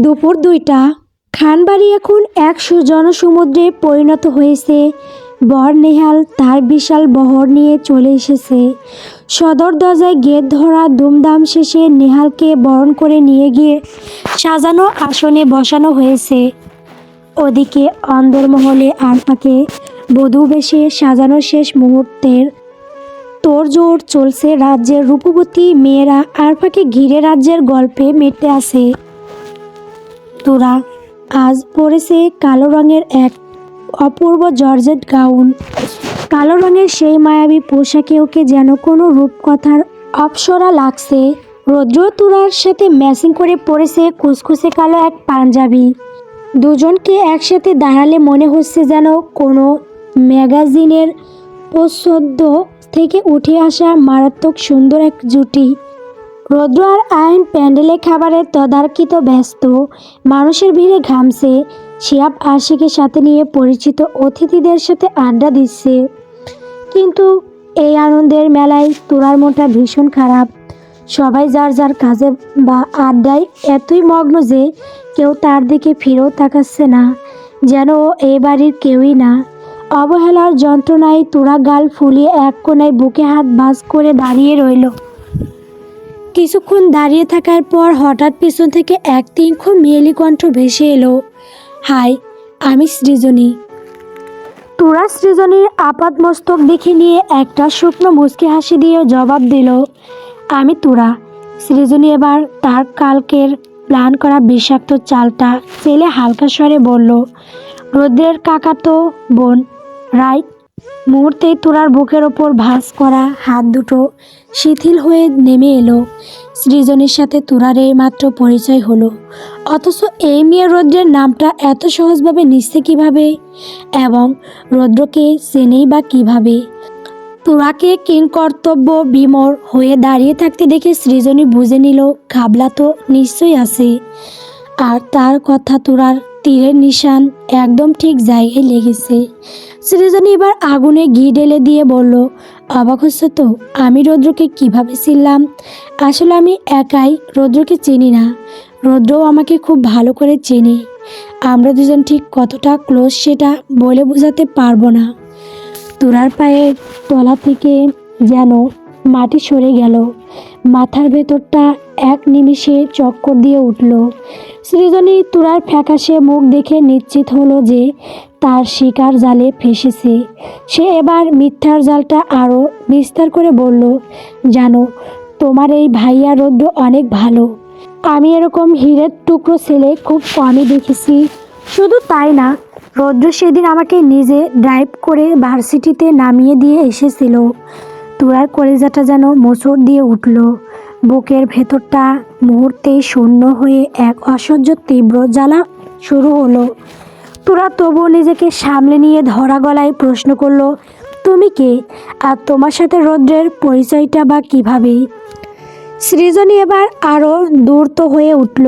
দুপুর ২টা। খানবাড়ি এখন এক জনসমুদ্রে পরিণত হয়েছে। বর নেহাল তার বিশাল বহর নিয়ে চলে এসেছে। সদর দরজায় গেট ধরা দুমদাম শেষে নেহালকে বরণ করে নিয়ে গিয়ে সাজানো আসনে বসানো হয়েছে। ওদিকে অন্দরমহলে আরফাকে বধূ বেশে সাজানো শেষ মুহূর্তের তোড়জোড় চলছে। রাজ্যের রূপবতী মেয়েরা আরফাকে ঘিরে রাজ্যের গল্পে মেতে আছে। তোরা আজ পরেছে কালো রঙের এক অপূর্ব জর্জেট গাউন। কালো রঙের সেই মায়াবী পোশাকে ওকে যেন কোনো রূপকথার অপ্সরা লাগছে। রৌদ্র তুরার সাথে ম্যাচিং করে পরেছে কুচকুচে কালো এক পাঞ্জাবি। দুজনকে একসাথে দাঁড়ালে মনে হচ্ছে যেন কোনো ম্যাগাজিনের প্রচ্ছদ থেকে উঠে আসা মারাত্মক সুন্দর এক জুটি। রৌদ্র আর আইন প্যান্ডেলে খাবারের তদারকিত ব্যস্ত। মানুষের ভিড়ে ঘামছে। শিহাব আশিকের সাথে নিয়ে পরিচিত অতিথিদের সাথে আড্ডা দিচ্ছে। কিন্তু এই আনন্দের মেলায় তোরার মনটা ভীষণ খারাপ। সবাই যার যার কাজে বা আড্ডায় এতই মগ্ন যে কেউ তার দিকে ফিরেও তাকাচ্ছে না, যেন ও এই বাড়ির কেউই না। অবহেলার যন্ত্রণায় তোরা গাল ফুলিয়ে এক কোণায় বুকে হাত ভাঁজ করে দাঁড়িয়ে রইল। কিছুক্ষণ দাঁড়িয়ে থাকার পর হঠাৎ পিছন থেকে এক তীক্ষ্ণ মেয়েলি কণ্ঠ ভেসে এলো। হাই, আমি সৃজনী। তোরা সৃজনীর আপাতমস্তক দেখে নিয়ে একটা শুকনো মুচকি হাসি দিয়ে জবাব দিল, আমি তোরা। সৃজনী এবার তার কালকের প্ল্যান করা বিষাক্ত চালটা ফেলে হালকা স্বরে বলল, রৌদ্রের কাকাতো বোন, রাইট? মুহূর্তেই তোরার বুকের ওপর ভাঁজ করা হাত দুটো শিথিল হয়ে নেমে এলো। সৃজনীর সাথে তোরার এইমাত্র পরিচয় হলো, অথচ এই মেয়ে রৌদ্রের নামটা এত সহজভাবে নিচ্ছে কীভাবে, এবং রৌদ্রকে চেনেই বা কীভাবে? তোরাকে কিংকর্তব্য বিমর হয়ে দাঁড়িয়ে থাকতে দেখে সৃজনী বুঝে নিল ঘাবলা তো নিশ্চয়ই আছে। আর তার কথা তোরার তীরের নিশান একদম ঠিক জায়গায় লেগেছে। সৃজনী এবার আগুনে ঘি ঢেলে দিয়ে বলল, অবাক হচ্ছে তো আমি রৌদ্রকে কিভাবে চিনলাম? আসলে আমি একাই রৌদ্রকে চিনি না, রৌদ্রও আমাকে খুব ভালো করে চেনে। আমরা দুজন ঠিক কতটা ক্লোজ সেটা বলে বোঝাতে পারবো না। তোরার পায়ের তলা থেকে যেন মাটি সরে গেল। মাথার ভেতরটা এক নিমিষে চক্কর দিয়ে উঠল। সৃজনী তোরার ফ্যাকাশে মুখ দেখে নিশ্চিত হলো যে তার শিকার জালে ফেসেছে। সে এবার মিথ্যার জালটা আরও বিস্তার করে বলল, জানো, তোমার এই ভাইয়া রৌদ্র অনেক ভালো। আমি এরকম হীরের টুকরো ছেলে খুব কমই দেখেছি। শুধু তাই না, রৌদ্র সেদিন আমাকে নিজে ড্রাইভ করে ভার্সিটিতে নামিয়ে দিয়ে এসেছিল। তোরার কলিজাটা যেন মোচড় দিয়ে উঠল। বুকের ভেতরটা মুহূর্তেই শূন্য হয়ে এক অসহ্য তীব্র জ্বালা শুরু হলো। তোরা তবুও নিজেকে সামলে নিয়ে ধরা গলায় প্রশ্ন করলো, তুমি কে? আর তোমার সাথে রৌদ্রের পরিচয়টা বা কীভাবে? সৃজনী এবার আরও দূরত হয়ে উঠল।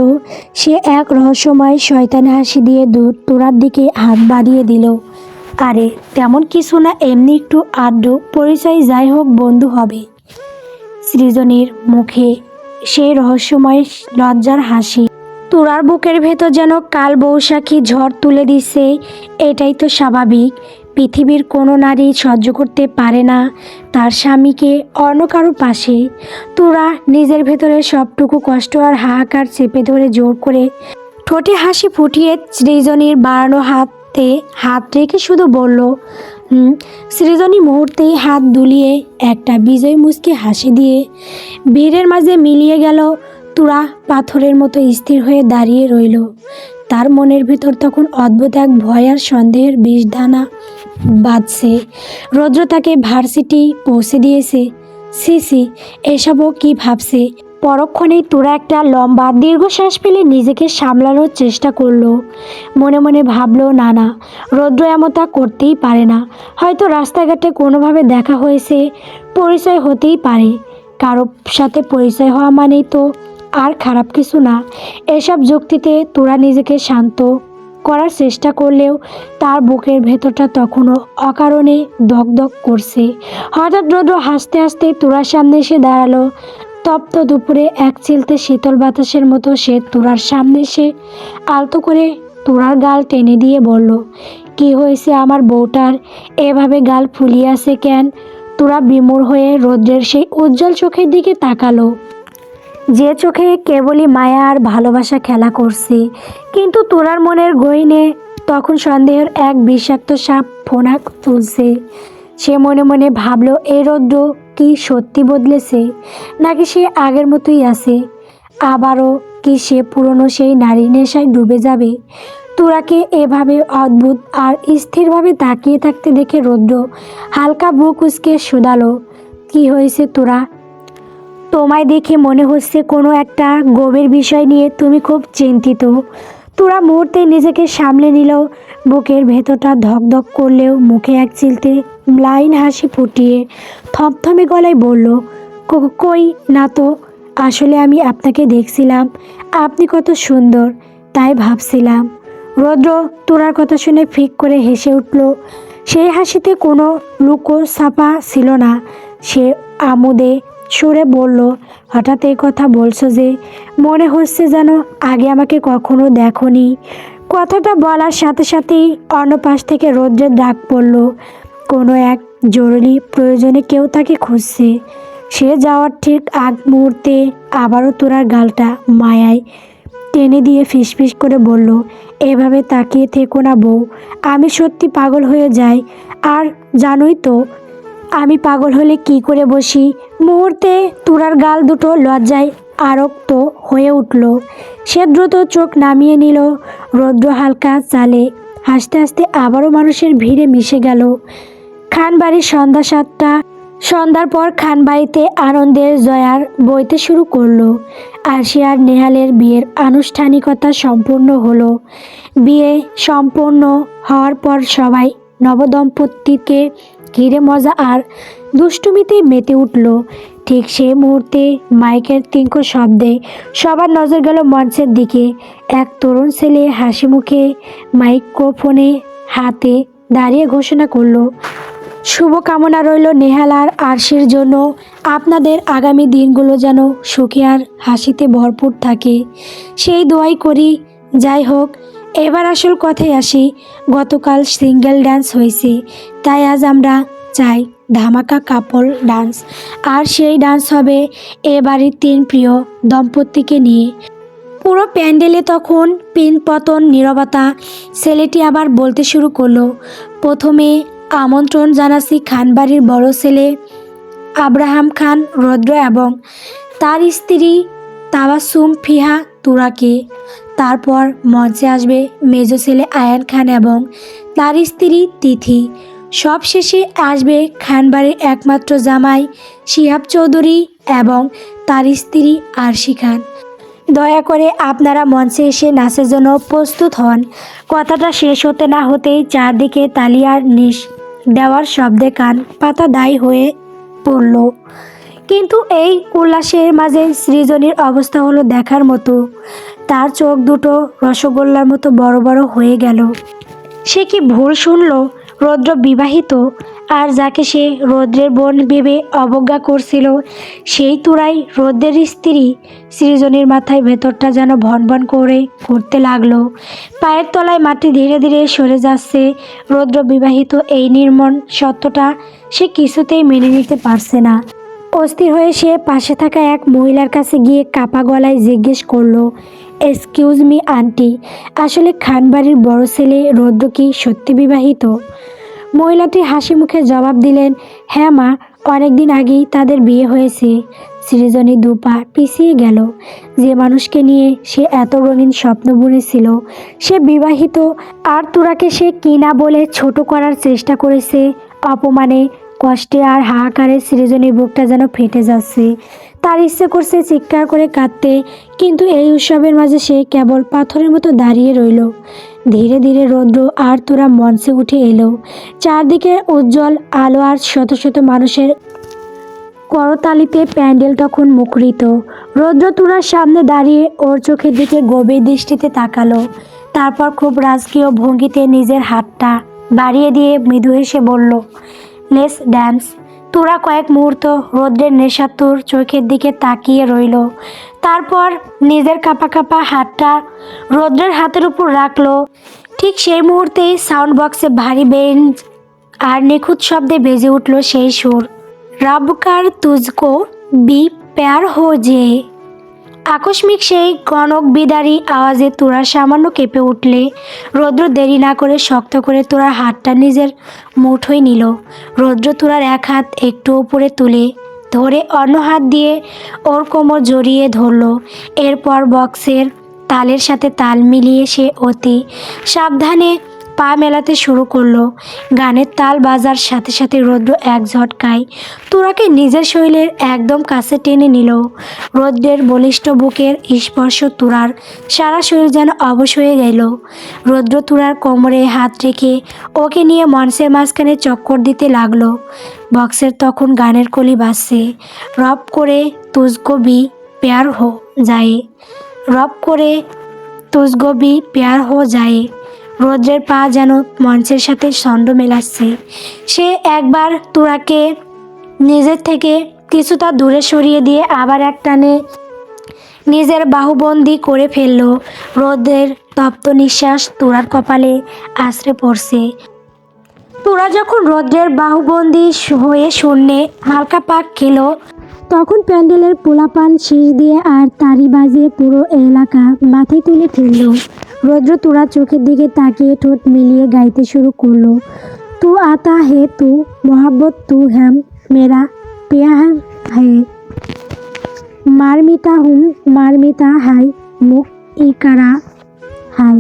সে এক রহস্যময় শয়তানি হাসি দিয়ে তোরার দিকে হাত বাড়িয়ে দিল, আরে তেমন কিছু না, এমনি একটু আড্ডু পরিচয়, যাই হোক বন্ধু হবে। সৃজনীর মুখে সেই রহস্যময় লজ্জার হাসি। তোরার বুকের ভেতর যেন কাল বৈশাখী ঝড় তুলে দিচ্ছে। এটাই তো স্বাভাবিক। পৃথিবীর কোনো নারী সহ্য করতে পারে না তার স্বামীকে অন্য কারো পাশে। তোরা নিজের ভেতরে সবটুকু কষ্ট আর হাহাকার চেপে ধরে জোর করে ঠোঁটে হাসি ফুটিয়ে সৃজনীর বাড়ানো হাতে হাত রেখে শুধু বলল, সৃজনী মুহূর্তেই হাত দুলিয়ে একটা বিজয় মুচকি হাসি দিয়ে ভিড়ের মাঝে মিলিয়ে গেল। তোরা পাথরের মতো স্থির হয়ে দাঁড়িয়ে রইল। তার মনের ভিতর তখন অদ্ভুত এক ভয় আর সন্দেহের বিষদানা বাজছে। রৌদ্র তাকে ভার্সিটি পৌঁছে দিয়েছে। সি এসবও কি ভাবছে? পরক্ষণেই তোরা একটা লম্বা দীর্ঘশ্বাস ফেলে নিজেকে সামলানোর চেষ্টা করলো। মনে মনে ভাবলো, না, রৌদ্র এমনটা করতেই পারে না। হয়তো রাস্তাঘাটে কোনোভাবে দেখা হয়েছে, পরিচয় হতেই পারে। কারোর সাথে পরিচয় হওয়া মানেই তো আর খারাপ কিছু না। এসব যুক্তিতে তোরা নিজেকে শান্ত করার চেষ্টা করলেও তার বুকের ভেতরটা তখনও অকারণে দগদগ করছে। হঠাৎ রৌদ্র হাসতে হাসতে তোরার সামনে এসে দাঁড়ালো। তপ্ত দুপুরে এক চিলতে শীতল বাতাসের মতো সে তোরার সামনে এসে আলতো করে তোরার গাল টেনে দিয়ে বলল, কি হয়েছে আমার বউটার, এভাবে গাল ফুলিয়ে আছে কেন? তোরা বিমূঢ় হয়ে রৌদ্রের সেই উজ্জ্বল চোখের দিকে তাকালো, যে চোখে কেবলই মায়া আর ভালোবাসা খেলা করছে। কিন্তু তোরার মনের গহীনে তখন সন্দেহের এক বিষাক্ত সাপ ফোনা তুলছে। সে মনে মনে ভাবল, এই রৌদ্র কি সত্যি বদলেছে, নাকি সে আগের মতোই আছে? আবারও কি সে পুরনো সেই নারী নেশায় ডুবে যাবে? তোরাকে এভাবে অদ্ভুত আর স্থিরভাবে তাকিয়ে থাকতে দেখে রৌদ্র হালকা বুক উচকে শুধালো, কি হয়েছে তোরা? তোমায় দেখে মনে হচ্ছে কোনো একটা গভীর বিষয় নিয়ে তুমি খুব চিন্তিত। তোরা মুহূর্তে নিজেকে সামলে নিল, বুকের ভেতরটা ধকধক করলেও মুখে এক চিলতে ম্লান হাসি ফুটিয়ে থমথমে গলায় বলল, কই না তো, আসলে আমি আপনাকে দেখছিলাম, আপনি কত সুন্দর তাই ভাবছিলাম। রৌদ্র তোরার কথা শুনে ফিক করে হেসে উঠল। সেই হাসিতে কোনো লুকো ছাপা ছিল না। সে আমোদে সুরে বলল, হঠাৎ এই কথা বলছো যে, মনে হচ্ছে যেন আগে আমাকে কখনো দেখোনি। কথাটা বলার সাথে সাথেই অন্য পাশ থেকে রৌদ্রের ডাক পড়ল, কোনো এক জরুরি প্রয়োজনে কেউ তাকে খুঁজছে। সে যাওয়ার ঠিক আগ মুহূর্তে আবারও তোরার গালটা মায়ায় টেনে দিয়ে ফিসফিস করে বলল, এভাবে তাকিয়ে থেকো না বউ, আমি সত্যি পাগল হয়ে যাই। আর জানোই তো আমি পাগল হলে কি করে বসি। মুহূর্তে তুরার গাল দুটো লজ্জায় আরক্ত হয়ে উঠল। সে দ্রুত চোখ নামিয়ে নিল। রৌদ্র হালকা চালে হাসতে হাসতে আবারও মানুষের ভিড়ে মিশে গেল। খানবাড়ির সন্ধ্যা 7টা। সন্ধ্যার পর খানবাড়িতে আনন্দের জয়ার বইতে শুরু করলো। আরশি আর নেহালের বিয়ের আনুষ্ঠানিকতা সম্পূর্ণ হলো। বিয়ে সম্পন্ন হওয়ার পর সবাই নবদম্পতিকে ঘিরে মজা আর দুষ্টুমিতে মেতে উঠল। ঠিক সেই মুহূর্তে মাইকের তিনকো শব্দে সবার নজর গেল মঞ্চের দিকে। এক তরুণ ছেলে হাসি মুখে মাইক্রোফোনে হাতে দাঁড়িয়ে ঘোষণা করলো, শুভকামনা রইল নেহাল আর আরশির জন্য। আপনাদের আগামী দিনগুলো যেন সুখে আর হাসিতে ভরপুর থাকে, সেই দোয়াই করি। যাই হোক, এবার আসল কথায় আসি। গতকাল সিঙ্গেল ডান্স হয়েছে, তাই আজ আমরা চাই ধামাকা কাপল ডান্স। আর সেই ডান্স হবে এ বাড়ির 3 প্রিয় দম্পতিকে নিয়ে। পুরো প্যান্ডেলে তখন পিনপতন নীরবতা। ছেলেটি আবার বলতে শুরু করলো, প্রথমে আমন্ত্রণ জানাচ্ছি খানবাড়ির বড় ছেলে আব্রাহাম খান রৌদ্র এবং তার স্ত্রী তাবাসসুম ফিহা তুরাকে। তারপর মঞ্চে আসবে মেজো ছেলে আয়ান খান এবং তার স্ত্রী তিথি। সবশেষে আসবে খানবাড়ির একমাত্র জামাই শিহাব চৌধুরী এবং তার স্ত্রী আরশি খান। দয়া করে আপনারা মঞ্চে এসে নাচের জন্য প্রস্তুত হন। কথাটা শেষ হতে না হতেই চারদিকে তালিয়ার নিশ দেওয়ার শব্দে কান পাতা দায়ী হয়ে পড়ল। কিন্তু এই উল্লাসের মাঝে সৃজনীর অবস্থা হলো দেখার মতো। তার চোখ দুটো রসগোল্লার মতো বড় বড় হয়ে গেল। সে কি ভুল শুনল? রৌদ্র বিবাহিত, আর যাকে সে রৌদ্রের বোন ভেবে অবজ্ঞা করছিল সেই তুরাই রৌদ্রের স্ত্রী। সৃজনীর মাথায় ভেতরটা যেন ভনভন করে করতে লাগলো। পায়ের তলায় মাটি ধীরে ধীরে সরে যাচ্ছে। রৌদ্র বিবাহিত এই নির্মম সত্যটা সে কিছুতেই মেনে নিতে পারছে না। অস্থির হয়ে সে পাশে থাকা এক মহিলার কাছে গিয়ে কাপা গলায় জিজ্ঞেস করলো, এক্সকিউজ মি আন্টি, আসলে খানবাড়ির বড় ছেলে রৌদ্র কি সত্যি বিবাহিত? মহিলাটি হাসি মুখে জবাব দিলেন, হ্যাঁ মা, অনেকদিন আগেই তাদের বিয়ে হয়েছে। সৃজনী দুপা পিছিয়ে গেল। যে মানুষকে নিয়ে সে এত রঙিন স্বপ্ন বুনেছিল সে বিবাহিত, আর তোরাকে সে কি না বলে ছোট করার চেষ্টা করেছে। অপমানে, কষ্টে আর হাহাকারে সৃজনীর বুকটা যেন ফেটে যাচ্ছে। তার ইচ্ছে করছে চিৎকার করে কাঁদতে, কিন্তু এই উৎসবের মাঝে সে কেবল পাথরের মতো দাঁড়িয়ে রইল। ধীরে ধীরে রৌদ্র আর তোরা মঞ্চে উঠে এলো। চারদিকে উজ্জ্বল আলো আর শত শত মানুষের করতালিতে প্যান্ডেল তখন মুখরিত। রৌদ্র তোরার সামনে দাঁড়িয়ে ওর চোখের দিকে গভীর দৃষ্টিতে তাকালো। তারপর খুব রাজকীয় ভঙ্গিতে নিজের হাতটা বাড়িয়ে দিয়ে মৃদু হেসে বলল, লেটস ড্যান্স। তোরা কয়েক মুহূর্ত রৌদ্রের নেশাতুর চোখের দিকে তাকিয়ে রইল। তারপর নিজের কাঁপা কাঁপা হাতটা রৌদ্রের হাতের উপর রাখলো। ঠিক সেই মুহূর্তেই সাউন্ড বক্সে ভারী বেঞ্চ আর নিখুঁত শব্দে বেজে উঠল সেই সুর, রব কার তুঝকো বি প্যার হো যে। আকস্মিক সেই কনক বিদারী আওয়াজে তোরা সামান্য কেঁপে উঠলে রৌদ্র দেরি না করে শক্ত করে তোরার হাতটা নিজের মুঠোয় নিল। রৌদ্র তোরার এক হাত একটু উপরে তুলে ধরে অন্য হাত দিয়ে ওর কোমর জড়িয়ে ধরল। এরপর বক্সের তালের সাথে তাল মিলিয়ে সে অতি সাবধানে পা মেলাতে শুরু করলো। গানের তাল বাজার সাথে সাথে রৌদ্র এক ঝটকায় তোরাকে নিজের শরীরের একদম কাছে টেনে নিল। রৌদ্রের বলিষ্ঠ বুকের স্পর্শ তোরার সারা শরীর যেন অবশ হয়ে গেল। রৌদ্র তোরার কোমরে হাত রেখে ওকে নিয়ে মঞ্চের মাঝখানে চক্কর দিতে লাগলো। বক্সের তখন গানের কলি বাজছে, রব করে তুঝকো ভি প্যার হো যায়, রব করে তুঝকো ভি প্যার হো যায়। রৌদ্রের পা যেন মঞ্চের সাথে ছন্দ মেলাচ্ছে। সে একবার তোরাকে নিজের থেকে কিছুটা দূরে সরিয়ে দিয়ে আবার এক টানে নিজের বাহুবন্দি করে ফেলল। রৌদ্রের তপ্ত নিঃশ্বাস তোরার কপালে আছড়ে পড়ছে। তোরা যখন রৌদ্রের বাহুবন্দি হয়ে শূন্যে হালকা পাক খেলো, তখন প্যান্ডেলের পোলাপান শীষ দিয়ে আর তারি বাজিয়ে পুরো এলাকা মাথায় তুলে ফেলল। রৌদ্র তোরা চোখের দিকে তাকিয়ে ঠোঁট মিলিয়ে গাইতে শুরু করলো, তু আতা হে তু মোহাব্বত তু হ্যাম মেরা প্যার হে, মারমিতা হাই মুখ ইকারা হাই।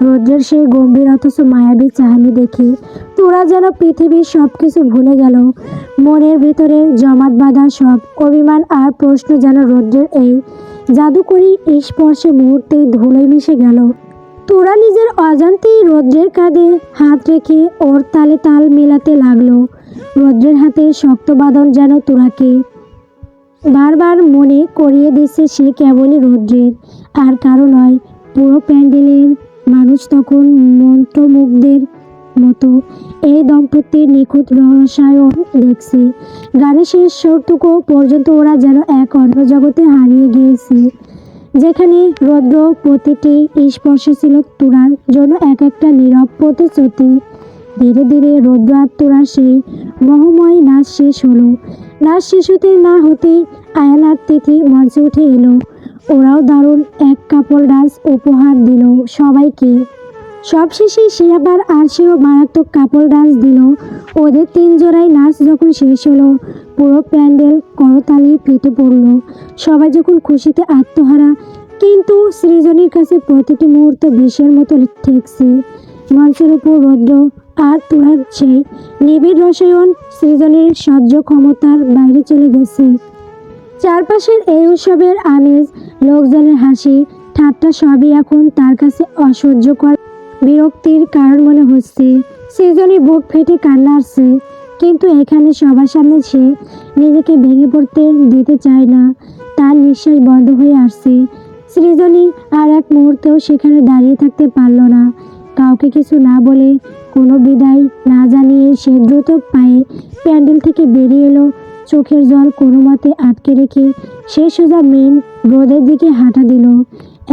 রৌদ্রের সেই গম্ভীর অথচ মায়াবী চাহনি দেখে তোরা যেন পৃথিবীর সব কিছু ভুলে গেল। মনের ভেতরে জমাট বাঁধা সব অভিমান আর প্রশ্ন যেন রৌদ্রের এই জাদুকরী স্পর্শে মুহূর্তে ধুলোয় মিশে গেল। তোরা নিজের অজান্তেই রৌদ্রের কাঁধে হাত রেখে ওর তালে তাল মেলাতে লাগলো। রৌদ্রের হাতের শক্ত বাঁধন যেন তোরাকে বারবার মনে করিয়ে দিচ্ছে সে কেবলই রৌদ্রের, আর কারো নয়। পুরো প্যান্ডেলের মানুষ তখন মন্ত্রমুগ্ধের মতো এই দম্পতির নিখুঁত রসায়ন দেখছে। গানের শেষ সুরটুকু পর্যন্ত ওরা যেন এক অন্য জগতে হারিয়ে গিয়েছে, যেখানে রৌদ্র প্রতিটি স্পর্শ ছিল তোরার জন্য এক একটা নীরব প্রতিশ্রুতি। ধীরে ধীরে রৌদ্র আর তোরার সেই মোহময় নাচ শেষ হলো। নাচ শেষ হতে না হতেই আয়ান আর তিথি মঞ্চে উঠে এলো। ওরাও দারুণ এক কাপল ডান্স উপহার দিল সবাইকে। সবশেষে সে আবার আর সেও মারাত্মক কাপল ডান্স দিল। ওদের তিন জোড়ায় নাচ যখন শেষ হলো, পুরো প্যান্ডেল করতালি ফেটে পড়ল। সবাই যখন খুশিতে আত্মহারা, কিন্তু সৃজনীর কাছে প্রতিটি মুহূর্ত বিষের মতো ঠেকছে। মঞ্চের উপর রৌদ্র আর তোরার সেই নিবিড় রসায়ন সৃজনীর সহ্য ক্ষমতার বাইরে চলে গেছে। চারপাশের এই উৎসবের আমেজ, লোকজনের হাসি ঠাট্টা সবই এখন তার কাছে অসহ্যকর বিরক্তির কারণ মনে হচ্ছে। সৃজনী বুক ফেটে কান্না আসছে, কিন্তু এখানে সবার সামনে সে নিজেকে ভেঙে পড়তে দিতে চায় না। তার নিঃশ্বাস বন্ধ হয়ে আসছে। সৃজনী আর এক মুহূর্তেও সেখানে দাঁড়িয়ে থাকতে পারল না। কাউকে কিছু না বলে, কোনো বিদায় না জানিয়ে সে দ্রুত পায়ে প্যান্ডেল থেকে বেরিয়ে এলো। চোখের জল কোনো মতে আটকে রেখে সে সোজা মেন রোডের দিকে হাঁটা দিল।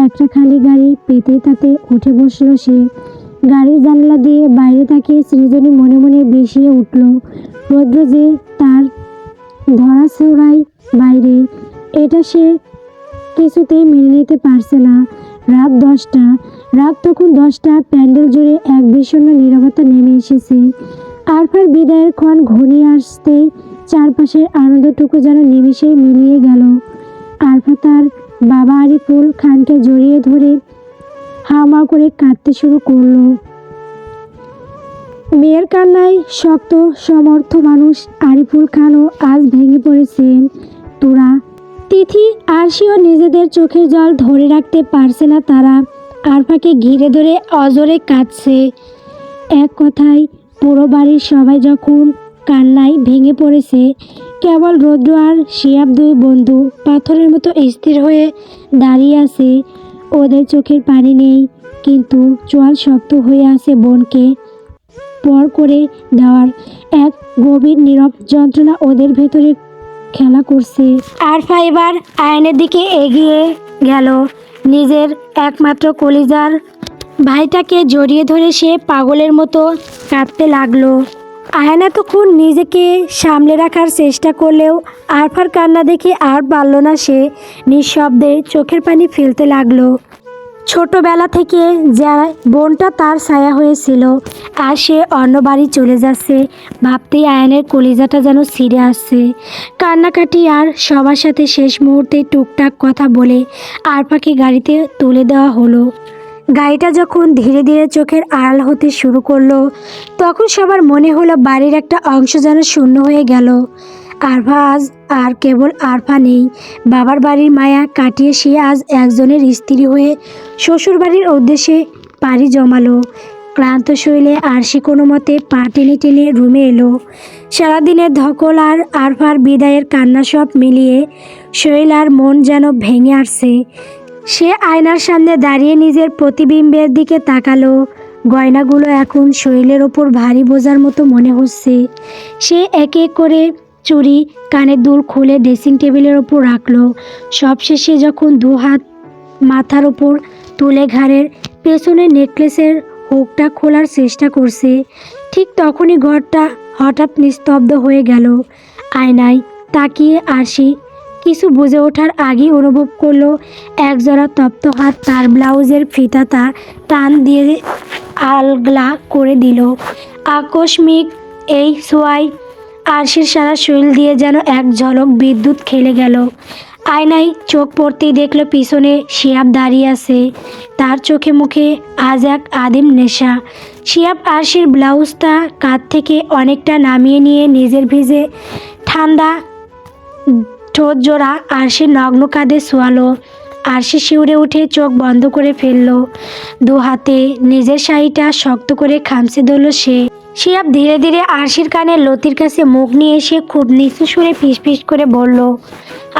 একটা খালি গাড়ি পেতেই তাতে উঠে বসলো সে। গাড়ির জানলা দিয়ে বাইরে তাকিয়ে সৃজনী মনে মনে বেশিয়ে উঠল। রৌদ্র যে তার ধরাছোঁয়ার বাইরে, এটা সে কিছুতেই মেনে নিতে পারছে না। রাত 10টা। রাত তখন 10টা। প্যান্ডেল জুড়ে এক বিষণ্ণ নীরবতা নেমে এসেছে। আরফার বিদায়ের ক্ষণ ঘনিয়ে আসতেই চারপাশের আনন্দটুকু যেন নিমেষেই মিলিয়ে গেল। আরফা তার বাবা আরিফুল খানকে জড়িয়ে ধরে হাওমা করে কাঁদতে শুরু করলো। মেয়ের কান্নায় শক্ত সমর্থ মানুষ আরিফুল খানও আজ ভেঙে পড়েছেন। তোরা, তিথি, আরশিও নিজেদের চোখের জল ধরে রাখতে পারছে না। তারা আরফাকে ঘিরে ধরে অজরে কাঁদছে। এক কথায় পুরো বাড়ির সবাই যখন কান্নায় ভেঙে পড়েছে, কেবল রৌদ্র আর শিয়াব দুই বন্ধু পাথরের মতো স্থির হয়ে দাঁড়িয়ে আছে। ওদের চোখের পানি নেই, কিন্তু চোয়াল শক্ত হয়ে আছে বোনকে পর করে দেওয়ার এক গভীর নীরব যন্ত্রণা ওদের ভেতরে খেলা করছে। আরফা এবার আয়নের দিকে এগিয়ে গেল। নিজের একমাত্র কলিজার ভাইটাকে জড়িয়ে ধরে সে পাগলের মতো কাঁদতে লাগলো। আয়ন এতক্ষণ নিজেকে সামলে রাখার চেষ্টা করলেও আরফার কান্না দেখে আর পারল না। সে নিঃশব্দে চোখের পানি ফেলতে লাগলো। ছোটবেলা থেকে যা বোনটা তার ছায়া হয়েছিল, আর সে অন্য বাড়ি চলে যাচ্ছে ভাবতেই আয়নের কলিজাটা যেন ছিঁড়ে আসছে। কান্নাকাটি আর সবার সাথে শেষ মুহূর্তে টুকটাক কথা বলে আরফাকে গাড়িতে তুলে দেওয়া হলো। গাড়িটা যখন ধীরে ধীরে চোখের আড়াল হতে শুরু করলো, তখন সবার মনে হলো বাড়ির একটা অংশ যেন শূন্য হয়ে গেল। আরফা আজ আর কেবল আরফা নেই। বাবার বাড়ির মায়া কাটিয়ে সে আজ একজনের স্ত্রী হয়ে শ্বশুর বাড়ির উদ্দেশ্যে পাড়ি জমালো। ক্লান্ত শরীরে আরশি কোনো মতে পা টেনে টেনে রুমে এলো। সারাদিনের ধকল আর আরফার বিদায়ের কান্না সব মিলিয়ে শরীর আর মন যেন ভেঙে আসছে। সে আয়নার সামনে দাঁড়িয়ে নিজের প্রতিবিম্বের দিকে তাকালো। গয়নাগুলো এখন শরীরের ওপর ভারী বোঝার মতো মনে হচ্ছে। সে এক এক করে চুড়ি, কানের দুল খুলে ড্রেসিং টেবিলের ওপর রাখলো। সবশেষে যখন দু হাত মাথার ওপর তুলে ঘাড়ের পেছনের নেকলেসের হুকটা খোলার চেষ্টা করছে, ঠিক তখনই ঘরটা হঠাৎ নিস্তব্ধ হয়ে গেল। আয়নায় তাকিয়ে আরশি কিছু বুঝে ওঠার আগেই অনুভব করলো একজোড়া তপ্ত হাত তার ব্লাউজের ফিতাটা টান দিয়ে আলগা করে দিল। আকস্মিক এই ছোঁয়ায় আরশির সারা শরীর দিয়ে যেন এক ঝলক বিদ্যুৎ খেলে গেল। আয়নায় চোখ পড়তেই দেখলো পিছনে শিয়াব দাঁড়িয়ে আছে। তার চোখে মুখে আজ এক আদিম নেশা। শিয়াব আরশির ব্লাউজটা কাঁধ থেকে অনেকটা নামিয়ে নিয়ে নিজের ভিজে ঠান্ডা ঠোঁট জোড়া আরশির নগ্ন কাঁধে শোয়ালো। আরশি শিউরে উঠে চোখ বন্ধ করে ফেলল। দু হাতে নিজের শাড়িটা শক্ত করে খামচে ধরল সে। শিয়াব ধীরে ধীরে আরশির কানের লতির কাছে মুখ নিয়ে এসে খুব নিচু সুরে ফিসফিস করে বলল,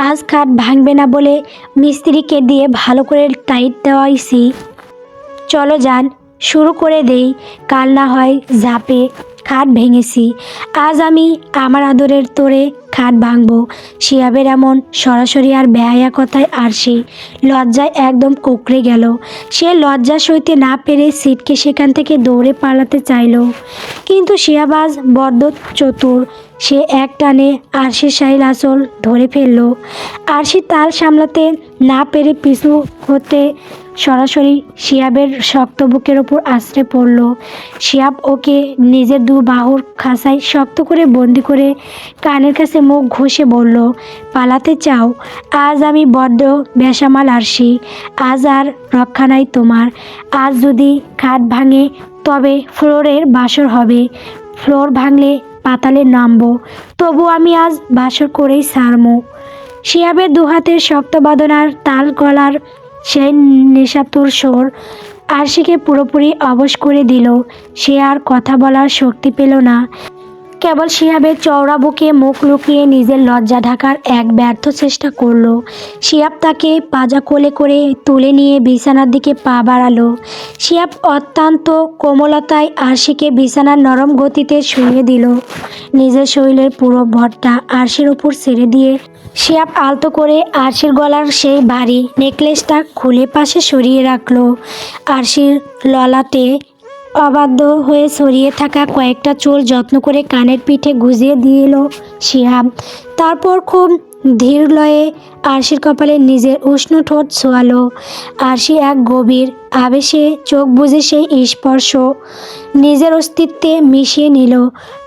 আজ খাট ভাঙবে না বলে মিস্ত্রিকে দিয়ে ভালো করে টাইট দেওয়াইছি। চলো যান, শুরু করে দেই। কাল না হয় ঝাঁপে খাট ভেঙেছি, আজ আমি আমার আদরের তোরে খাট ভাঙবো। শিয়াবের এমন সরাসরি আর বেহায়া কথায় আরশি লজ্জায় একদম কুঁকড়ে গেল। সে লজ্জা সইতে না পেরে সিটকে সেখান থেকে দৌড়ে পালাতে চাইল, কিন্তু শিয়াব আজ বড্ড চতুর। সে এক টানে আরশির শাড়ির আঁচল ধরে ফেলল। আরশি তাল সামলাতে না পেরে পিছু হতে সরাসরি শিয়াবের শক্ত বুকের ওপর আছড়ে পড়ল। শিয়াব ওকে নিজের দু বাহুর খাঁচায় শক্ত করে বন্দি করে কানের কাছে মুখ ঘষে বলল, পালাতে চাও? আজ আমি বড্ড বেসামাল আরশি, আজ আর রক্ষা নাই তোমার। আজ যদি খাট ভাঙে তবে ফ্লোরের বাসর হবে, ফ্লোর ভাঙলে পাতালে নামবো, তবু আমি আজ বাসর করেই ছাড়মু। শিয়াবের দুহাতের শক্ত বাঁধনার তাল গলার সেই নেশাতুর স্বর আরশিকে পুরোপুরি অবশ করে দিল। সে আর কথা বলার শক্তি পেল না, কেবল শিয়াবের চওড়া বুকে মুখ লুকিয়ে নিজের লজ্জা ঢাকার এক ব্যর্থ চেষ্টা করল। শিয়াব তাকে পাজা কোলে করে তুলে নিয়ে বিছানার দিকে পা বাড়ালো। শিয়াব অত্যন্ত কোমলতায় আরশিকে বিছানার নরম গতিতে শুইয়ে দিল। নিজের শরীরের পুরো ভরটা আরশির উপর ছেড়ে দিয়ে শিয়াব আলতো করে আরশির গলার সেই ভারী নেকলেসটা খুলে পাশে সরিয়ে রাখলো। আরশির ললাটে অবাধ্য হয়ে ছড়িয়ে থাকা কয়েকটা চুল যত্ন করে কানের পিঠে গুজিয়ে দিল শিহাব। তারপর খুব ধীর লয়ে আরশির কপালে নিজের উষ্ণ ঠোঁট ছোঁয়ালো। আরশি এক গভীর আবেশে চোখ বুজে সেই স্পর্শ নিজের অস্তিত্বে মিশিয়ে নিল।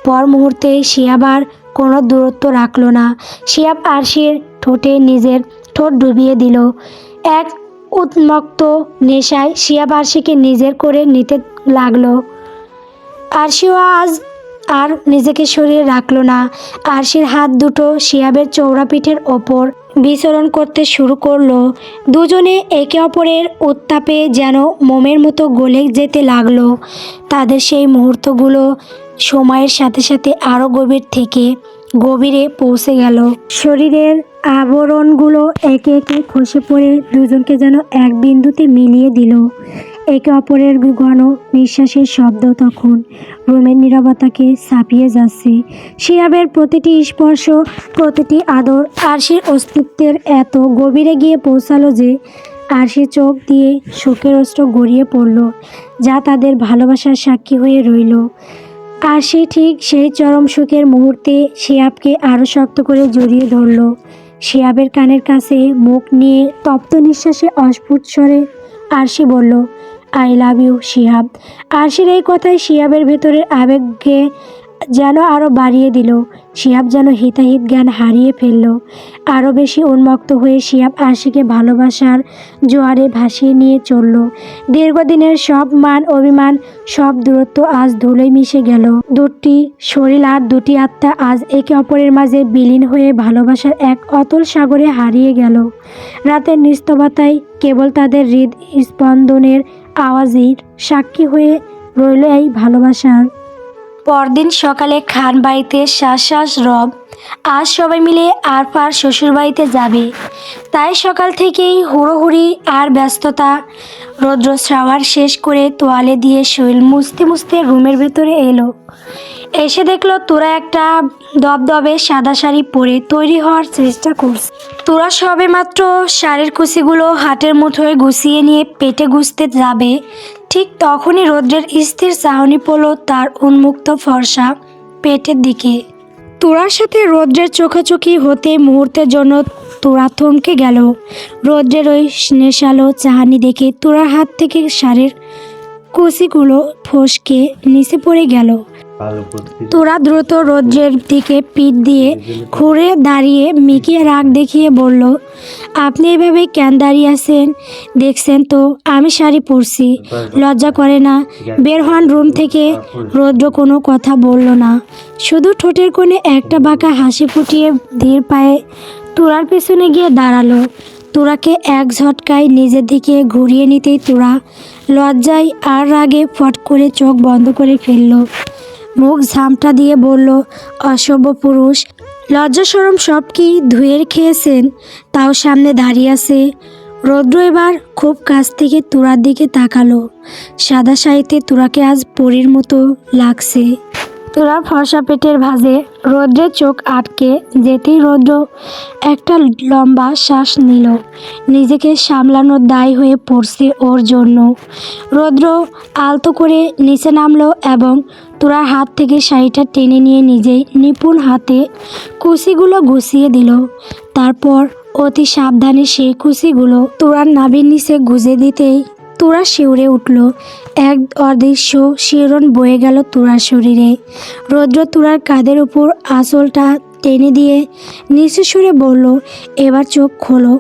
পর মুহূর্তে শিহাব আর কোনো দূরত্ব রাখলো না। শিহাব আরশির ঠোঁটে নিজের ঠোঁট ডুবিয়ে দিল। এক উন্মত্ত নেশায় শিয়াব আরশিকে নিজের করে নিতে লাগলো। আরশিও আজ আর নিজেকে সরিয়ে রাখলো না। আরশির হাত দুটো শিয়াবের চৌড়া পিঠের ওপর বিচরণ করতে শুরু করলো। দুজনে একে অপরের উত্তাপে যেন মোমের মতো গলে যেতে লাগলো। তাদের সেই মুহূর্তগুলো সময়ের সাথে সাথে আরও গভীর থেকে গভীরে পৌঁছে গেল। শরীরের আবরণগুলো একে একে খসে পড়ে দুজনকে যেন এক বিন্দুতে মিলিয়ে দিল। একে অপরের ঘন নিঃশ্বাসের শব্দ তখন রুমের নীরবতাকে ছাপিয়ে যাচ্ছে। শিহাবের প্রতিটি স্পর্শ, প্রতিটি আদর আরশির অস্তিত্বের এত গভীরে গিয়ে পৌঁছালো যে আরশি চোখ দিয়ে শোকের অস্ত্র গড়িয়ে পড়ল, যা তাদের ভালোবাসার সাক্ষী হয়ে রইল। আরশি ঠিক সেই চরম সুখের মুহূর্তে শিহাবকে আরও শক্ত করে জড়িয়ে ধরল। শিহাবের কানের কাছে মুখ নিয়ে তপ্ত নিঃশ্বাসে অস্ফুট স্বরে আরশি বলল, আই লাভ ইউ শিহাব। আরশির এই কথায় শিহাবের ভেতরের আবেগকে যেন আরও বাড়িয়ে দিল। শিহাব যেন হিতাহিত জ্ঞান হারিয়ে ফেলল। আরও বেশি উন্মুক্ত হয়ে শিহাব আরশিকে ভালোবাসার জোয়ারে ভাসিয়ে নিয়ে চলল। দীর্ঘদিনের সব মান অভিমান, সব দূরত্ব আজ ধুলোয় মিশে গেল। দুটি শরীর আর দুটি আত্মা আজ একে অপরের মাঝে বিলীন হয়ে ভালোবাসার এক অতল সাগরে হারিয়ে গেল। রাতের নিস্তবতায় কেবল তাদের হৃদস্পন্দনের আওয়াজের সাক্ষী হয়ে রইল এই ভালোবাসার। পরদিন সকালে খান বাড়িতে শ্বাস রব আজ সবাই মিলে আরফার শ্বশুরবাড়িতে যাবে, তাই সকাল থেকেই হুড়োহুড়ি আর ব্যস্ততা। রৌদ্র শাওয়ার শেষ করে তোয়ালে দিয়ে শরীর মুছতে মুছতে রুমের ভেতরে এলো। এসে দেখলো তোরা একটা দবদবে সাদা শাড়ি পরে তৈরি হওয়ার চেষ্টা করছে। তোরা সবে মাত্র শাড়ির কুচিগুলো হাতের মুঠোয় গুছিয়ে নিয়ে পেটে গুছতে যাবে, ঠিক তখনই রৌদ্রের স্থির চাহনি পড়ল তার উন্মুক্ত ফর্সা পেটের দিকে। তোরার সাথে রৌদ্রের চোখাচোখি হতে মুহূর্তের জন্য তোরা থমকে গেল। রৌদ্রের ওই নেশালো চাহানি দেখে তোরার হাত থেকে শাড়ির কুচিগুলো ফসকে নিচে পড়ে গেল। তোরা দ্রুত রৌদ্রের দিকে পিঠ দিয়ে ঘুরে দাঁড়িয়ে মিকিয়ে রাগ দেখিয়ে বলল, আপনি এভাবে কেন দাঁড়িয়ে আছেন? দেখছেন তো আমি শাড়ি পরছি, লজ্জা করে না? বের হন রুম থেকে। রৌদ্র কোনো কথা বলল না, শুধু ঠোঁটের কোণে একটা বাঁকা হাসি ফুটিয়ে ধীর পায়ে তোরার পেছনে গিয়ে দাঁড়ালো। তোরাকে এক ঝটকায় নিজের দিকে ঘুরিয়ে নিতেই তোরা লজ্জায় আর রাগে ফট করে চোখ বন্ধ করে ফেলল। মুখ ঝামটা দিয়ে বলল, অসভ্য পুরুষ, লজ্জা শরম সব কি ধুয়ে খেয়েছেন, তাও সামনে দাঁড়িয়ে আছে। রৌদ্র এবার খুব কাছ থেকে তোরার দিকে তাকালো। সাদা শাড়িতে তোরাকে আজ পরীর মতো লাগছে। তোরার ফর্সা পেটের ভাঁজে রৌদ্রের চোখ আটকে যেতেই রৌদ্র একটা লম্বা শ্বাস নিল। নিজেকে সামলানোর দায় হয়ে পড়ছে ওর জন্য। রৌদ্র আলতো করে নিচে নামলো এবং তোরার হাত থেকে শাড়িটা টেনে নিয়ে নিজেই নিপুণ হাতে কুচিগুলো গুছিয়ে দিল। তারপর অতি সাবধানে সেই কুচিগুলো তোরার নাভির নিচে গুজে দিতেই তোরা শিউরে উঠল। এক অদৃশ্য শিহরণ বয়ে গেল তোরার শরীরে। রৌদ্র তোরার কাঁধের উপর আঁচলটা টেনে দিয়ে নিচু সুরে বলল, এবার চোখ খোলো।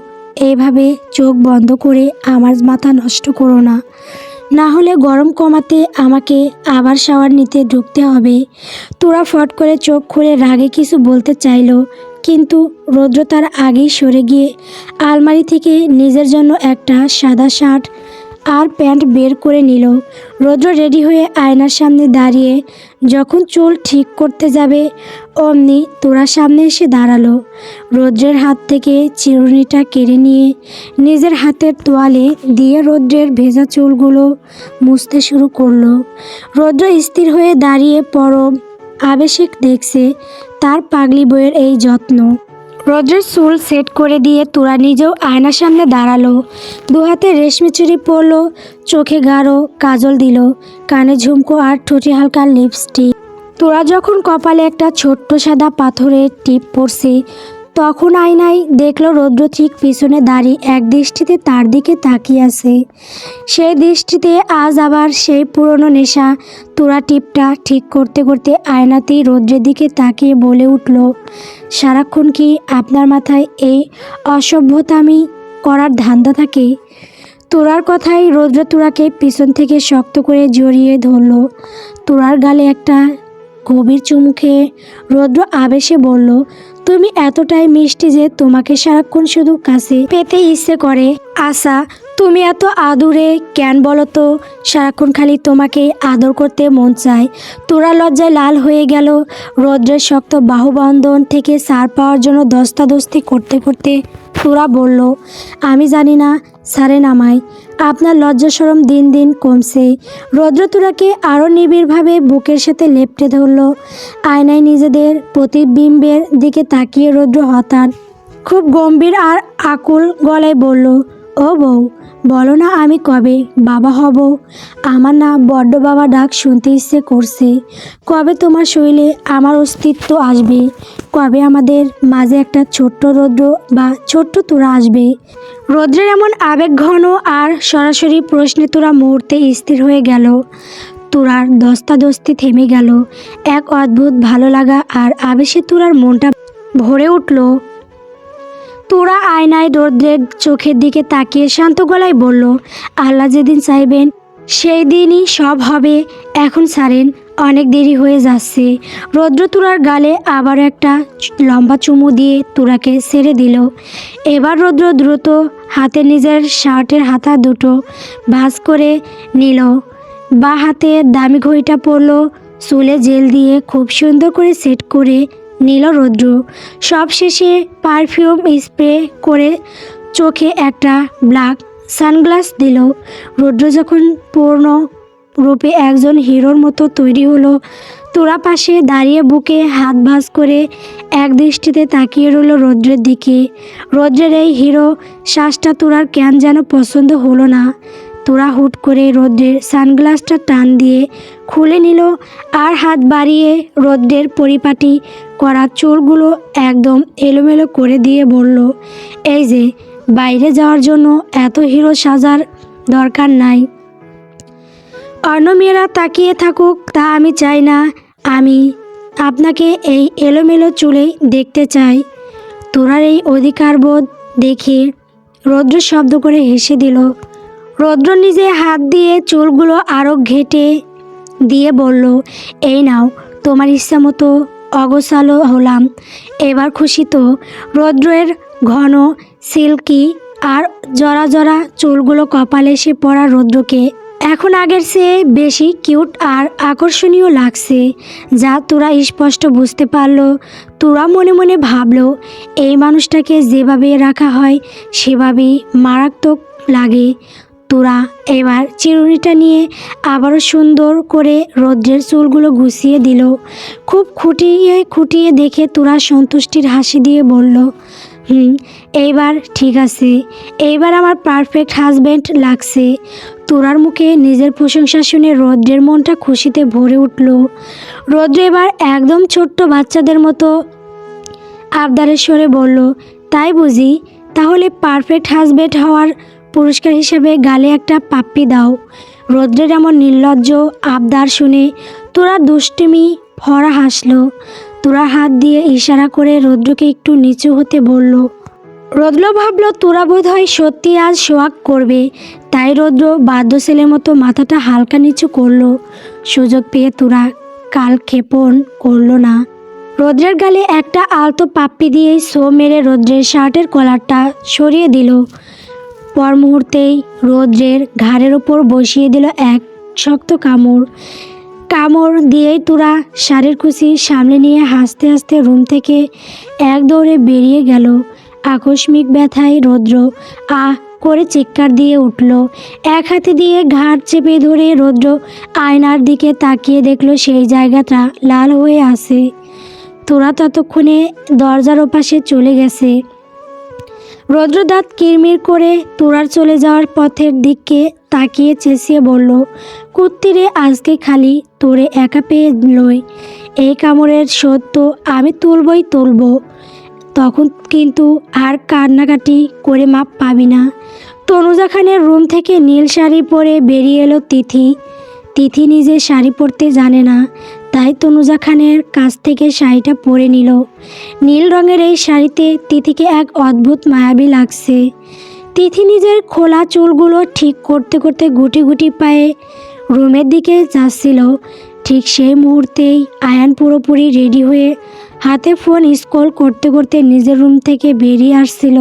এইভাবে চোখ বন্ধ করে আমার মাথা নষ্ট করো না, না হলে গরম কমাতে আমাকে আবার শাওয়ার নিতে ঢুকতে হবে। তোরা ফট করে চোখ খুলে রাগে কিছু বলতে চাইল, কিন্তু রৌদ্র তার আগেই সরে গিয়ে আলমারি থেকে নিজের জন্য একটা সাদা শার্ট আর প্যান্ট বের করে নিল। রৌদ্র রেডি হয়ে আয়নার সামনে দাঁড়িয়ে যখন চুল ঠিক করতে যাবে অমনি তোরা সামনে এসে দাঁড়ালো। রৌদ্রের হাত থেকে চিরুনিটা কেড়ে নিয়ে নিজের হাতের তোয়ালে দিয়ে রৌদ্রের ভেজা চুলগুলো মুছতে শুরু করলো। রৌদ্র স্থির হয়ে দাঁড়িয়ে পরম আবেশিক দেখছে তার পাগলি বইয়ের এই যত্ন। রৌদ্রের চুল সেট করে দিয়ে তোরা নিজেও আয়নার সামনে দাঁড়ালো। দু হাতে রেশমি চুড়ি পরলো, চোখে গাঢ় কাজল দিল, কানে ঝুমকো আর ঠোঁটে হালকা লিপস্টিক। তোরা যখন কপালে একটা ছোট্ট সাদা পাথরের টিপ পরছে তখন আয়নায় দেখলো রৌদ্র ঠিক পিছনে দাঁড়িয়ে এক দৃষ্টিতে তার দিকে তাকিয়ে আছে। সেই দৃষ্টিতে আজ আবার সেই পুরনো নেশা। তোরা টিপটা ঠিক করতে করতে আয়নাতেই রৌদ্রের দিকে তাকিয়ে বলে উঠল, সারাক্ষণ কি আপনার মাথায় এই অসভ্যতামি করার ধান্দা থাকে? তোরার কথাই রৌদ্র তোরাকে পিছন থেকে শক্ত করে জড়িয়ে ধরল। তোরার গালে একটা গভীর চুমু খেয়ে রৌদ্র আবেশে বলল, তুমি এতটাই মিষ্টি যে তোমাকে সারাক্ষণ শুধু কাছে পেতে ইচ্ছে করে। আশা, তুমি এত আদুরে কেন বলো তো? সারাক্ষণ খালি তোমাকে আদর করতে মন চায়। তোরা লজ্জায় লাল হয়ে গেল। রৌদ্রের শক্ত বাহুবন্ধন থেকে ছাড় পাওয়ার জন্য দস্তাদস্তি করতে করতে তোরা বলল, আমি জানি না ছাড়েন আমায়। আপনার লজ্জা শরম দিন দিন কমছে। রৌদ্র তুরাকে আরও নিবিড়ভাবে বুকের সাথে লেপ্টে ধরল। আয়নায় নিজেদের প্রতিবিম্বের দিকে তাকিয়ে রৌদ্র হঠাৎ খুব গম্ভীর আর আকুল গলায় বলল, ও বউ, বলো না আমি কবে বাবা হব। আমার না বড্ড বাবা ডাক শুনতে ইচ্ছে করছে। কবে তোমার শরীরে আমার অস্তিত্ব আসবে, কবে আমাদের মাঝে একটা ছোট্ট রৌদ্র বা ছোট্ট তুরা আসবে। রৌদ্রের এমন আবেগ ঘন আর সরাসরি প্রশ্নে তুরা মুহূর্তে স্থির হয়ে গেল। তুরার দস্তাদস্তি থেমে গেল। এক অদ্ভুত ভালো লাগা আর আবেশে তুরার মনটা ভরে উঠল। তুরা আয়নায় রৌদ্রের চোখের দিকে তাকিয়ে শান্ত গলায় বলল, আল্লাহ যেদিন চাইবেন সেই দিনই সব হবে। এখন ছাড়েন, অনেক দেরি হয়ে যাচ্ছে। রৌদ্র তুরার গালে আবার একটা লম্বা চুমু দিয়ে তুরাকে ছেড়ে দিল। এবার রৌদ্র দ্রুত হাতে নিজের শার্টের হাতা দুটো ভাঁজ করে নিল। বা হাতে দামি ঘড়িটা পরল। চুলে জেল দিয়ে খুব সুন্দর করে সেট করে নিল রৌদ্র। সব শেষে পারফিউম স্প্রে করে চোখে একটা ব্ল্যাক সানগ্লাস দিল। রৌদ্র যখন পূর্ণ রূপে একজন হিরোর মতো তৈরি হলো, তুরা পাশে দাঁড়িয়ে বুকে হাত ভাঁজ করে এক দৃষ্টিতে তাকিয়ে রইল রৌদ্রের দিকে। রৌদ্রের এই হিরো শ্বাসটা তুরার কেন যেন পছন্দ হলো না। তুরা হুট করে রৌদ্রের সানগ্লাসটা টান দিয়ে খুলে নিল আর হাত বাড়িয়ে রৌদ্রের পরিপাটি করা চুলগুলো একদম এলোমেলো করে দিয়ে বলল, এই যে, বাইরে যাওয়ার জন্য এত হিরো সাজার দরকার নাই। অন্য মেয়েরা তাকিয়ে থাকুক তা আমি চাই না। আমি আপনাকে এই এলোমেলো চুলেই দেখতে চাই। তোরার এই অধিকারবোধ দেখে রৌদ্র শব্দ করে হেসে দিল। রৌদ্র নিজে হাত দিয়ে চুলগুলো আরও ঘেঁটে দিয়ে বলল, এই নাও, তোমার ইচ্ছা মতো অগোছালো হলাম। এবার খুশি তো? রৌদ্রের ঘন সিল্কি আর জরা জরা চুলগুলো কপালে এসে পড়া রৌদ্রকে এখন আগের চেয়ে বেশি কিউট আর আকর্ষণীয় লাগছে, যা তোরা স্পষ্ট বুঝতে পারল। তোরা মনে মনে ভাবল, এই মানুষটাকে যেভাবে রাখা হয় সেভাবেই মারাত্মক লাগে। তোরা এবার চিরুনিটা নিয়ে আবারও সুন্দর করে রৌদ্রের চুলগুলো গুছিয়ে দিল। খুব খুঁটিয়ে খুঁটিয়ে দেখে তোরা সন্তুষ্টির হাসি দিয়ে বলল, এইবার ঠিক আছে, এইবার আমার পারফেক্ট হাজব্যান্ড লাগছে। তোরার মুখে নিজের প্রশংসা শুনে রৌদ্রের মনটা খুশিতে ভরে উঠল। রৌদ্র এবার একদম ছোট্ট বাচ্চাদের মতো আবদারের স্বরে বলল, তাই বুঝি? তাহলে পারফেক্ট হাজব্যান্ড হওয়ার পুরস্কার হিসেবে গালে একটা পাপ্পি দাও। রৌদ্রের এমন নির্লজ্জ আবদার শুনে তোরা দুষ্টুমি ভরা হাসল। তোরা হাত দিয়ে ইশারা করে রৌদ্রকে একটু নিচু হতে বলল। রৌদ্র ভাবল তোরা বোধ হয় সত্যি আজ সোয়াগ করবে, তাই রৌদ্র বাধ্য ছেলের মতো মাথাটা হালকা নিচু করলো। সুযোগ পেয়ে তোরা কালক্ষেপণ করল না। রৌদ্রের গালে একটা আলতো পাপ্পি দিয়েই ছো মেরে রৌদ্রের শার্টের কলারটা সরিয়ে দিল। পর মুহূর্তেই রৌদ্রের ঘাড়ের ওপর বসিয়ে দিল এক শক্ত কামড় দিয়েই তোরা শাড়ির কুচি সামনে নিয়ে হাসতে হাসতে রুম থেকে এক দৌড়ে বেরিয়ে গেল। আকস্মিক ব্যথায় রৌদ্র আহ করে চিৎকার দিয়ে উঠল। এক হাতে দিয়ে ঘাড় চেপে ধরে রৌদ্র আয়নার দিকে তাকিয়ে দেখল সেই জায়গাটা লাল হয়ে আছে। তোরা ততক্ষণে দরজার ওপাশে চলে গেছে। রৌদ্র দাঁত কিরমির করে তোরার চলে যাওয়ার পথের দিকে তাকিয়ে চেঁচিয়ে বলল, কুত্তিরে আজকে খালি তোরে একা পেয়ে লই। এই কামড়ের শোধ তো আমি তুলব। তখন কিন্তু আর কান্নাকাটি করে মাপ পাবি না। তনুজা খানের রুম থেকে নীল শাড়ি পরে বেরিয়ে এলো তিথি নিজে শাড়ি পরতে জানে না, তাই তনুজা খানের কাছ থেকে শাড়িটা পরে নিল। নীল রঙের এই শাড়িতে তিথিকে এক অদ্ভুত মায়াবী লাগছে। তিথি নিজের খোলা চুলগুলো ঠিক করতে করতে গুটি গুটি পায়ে রুমের দিকে যাচ্ছিল। ঠিক সেই মুহূর্তেই আয়ান পুরোপুরি রেডি হয়ে হাতে ফোন স্ক্রল করতে করতে নিজের রুম থেকে বেরিয়ে আসছিল।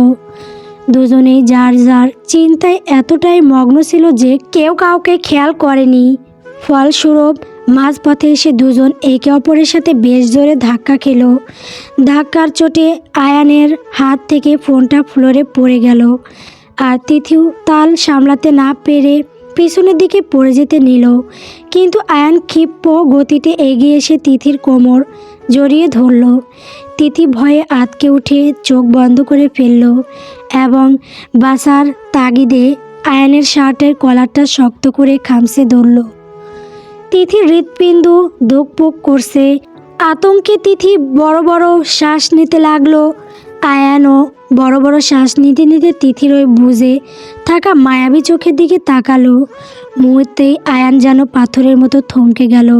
দুজনেই যার যার চিন্তায় এতটাই মগ্ন ছিল যে কেউ কাউকে খেয়াল করেনি। ফলস্বরূপ মাঝপথে এসে দুজন একে অপরের সাথে বেশ জোরে ধাক্কা খেল। ধাক্কার চোটে আয়ানের হাত থেকে ফোনটা ফ্লোরে পড়ে গেল। আর তিথিও তাল সামলাতে না পেরে পিছনের দিকে পড়ে যেতে নিল। কিন্তু আয়ান ক্ষিপ্র গতিতে এগিয়ে এসে তিথির কোমর জড়িয়ে ধরল। তিথি ভয়ে আটকে উঠে চোখ বন্ধ করে ফেলল এবং বাঁচার তাগিদে আয়ানের শার্টের কলারটা শক্ত করে খামচে ধরল। তিথির হৃৎপিণ্ড ধুকপুক করছে। আতঙ্কে তিথি বড় বড় শ্বাস নিতে লাগলো। আয়ানও বড় বড় শ্বাস নিতে নিতে তিথির ওই বুঝে থাকা মায়াবী চোখের দিকে তাকালো। মুহূর্তেই আয়ান যেন পাথরের মতো থমকে গেল।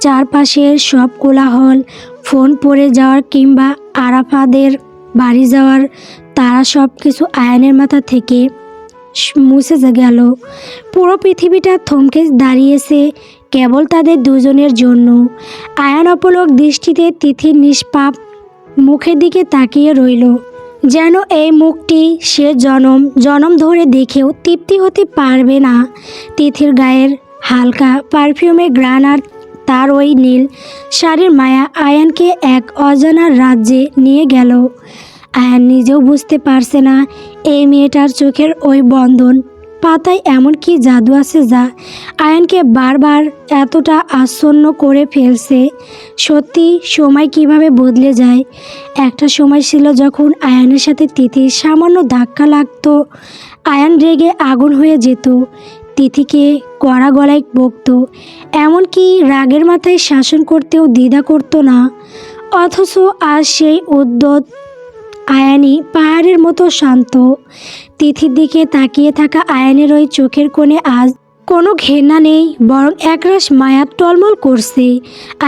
চারপাশের সব কোলাহল, ফোন পড়ে যাওয়ার কিংবা আরাফাদের বাড়ি যাওয়ার তারা সব কিছু আয়ানের মাথা থেকে মুছে গেল। পুরো পৃথিবীটা থমকে দাঁড়িয়েছে কেবল তাদের দুজনের জন্য। আয়ান অপলক দৃষ্টিতে তিথির নিষ্পাপ মুখের দিকে তাকিয়ে রইল, যেন এই মুখটি সে জনম জনম ধরে দেখেও তৃপ্তি হতে পারবে না। তিথির গায়ের হালকা পারফিউমের ঘ্রাণ আর তার ওই নীল শাড়ির মায়া আয়ানকে এক অজানা রাজ্যে নিয়ে গেল। আয়ান নিজেও বুঝতে পারছে না এই মেয়েটার চোখের ওই বন্ধন পাতায় এমন কি জাদু আছে যা আয়ানকে বারবার এতটা আচ্ছন্ন করে ফেলছে। সত্যি সময় কিভাবে বদলে যায়। একটা সময় ছিল যখন আয়ানের সাথে তিথির সামান্য ধাক্কা লাগতো, আয়ান রেগে আগুন হয়ে যেত, তিথিকে কড়া গলায় বকতো, এমনকি রাগের মাথায় শাসন করতেও দ্বিধা করতো না। অথচ আজ সেই উদ্যত আয়ানই পাহাড়ের মতো শান্ত। তিথির দিকে তাকিয়ে থাকা আয়ানের ওই চোখের কোণে আজ কোনো ঘেন্না নেই, বরং একরাশ মায়া টলমল করছে।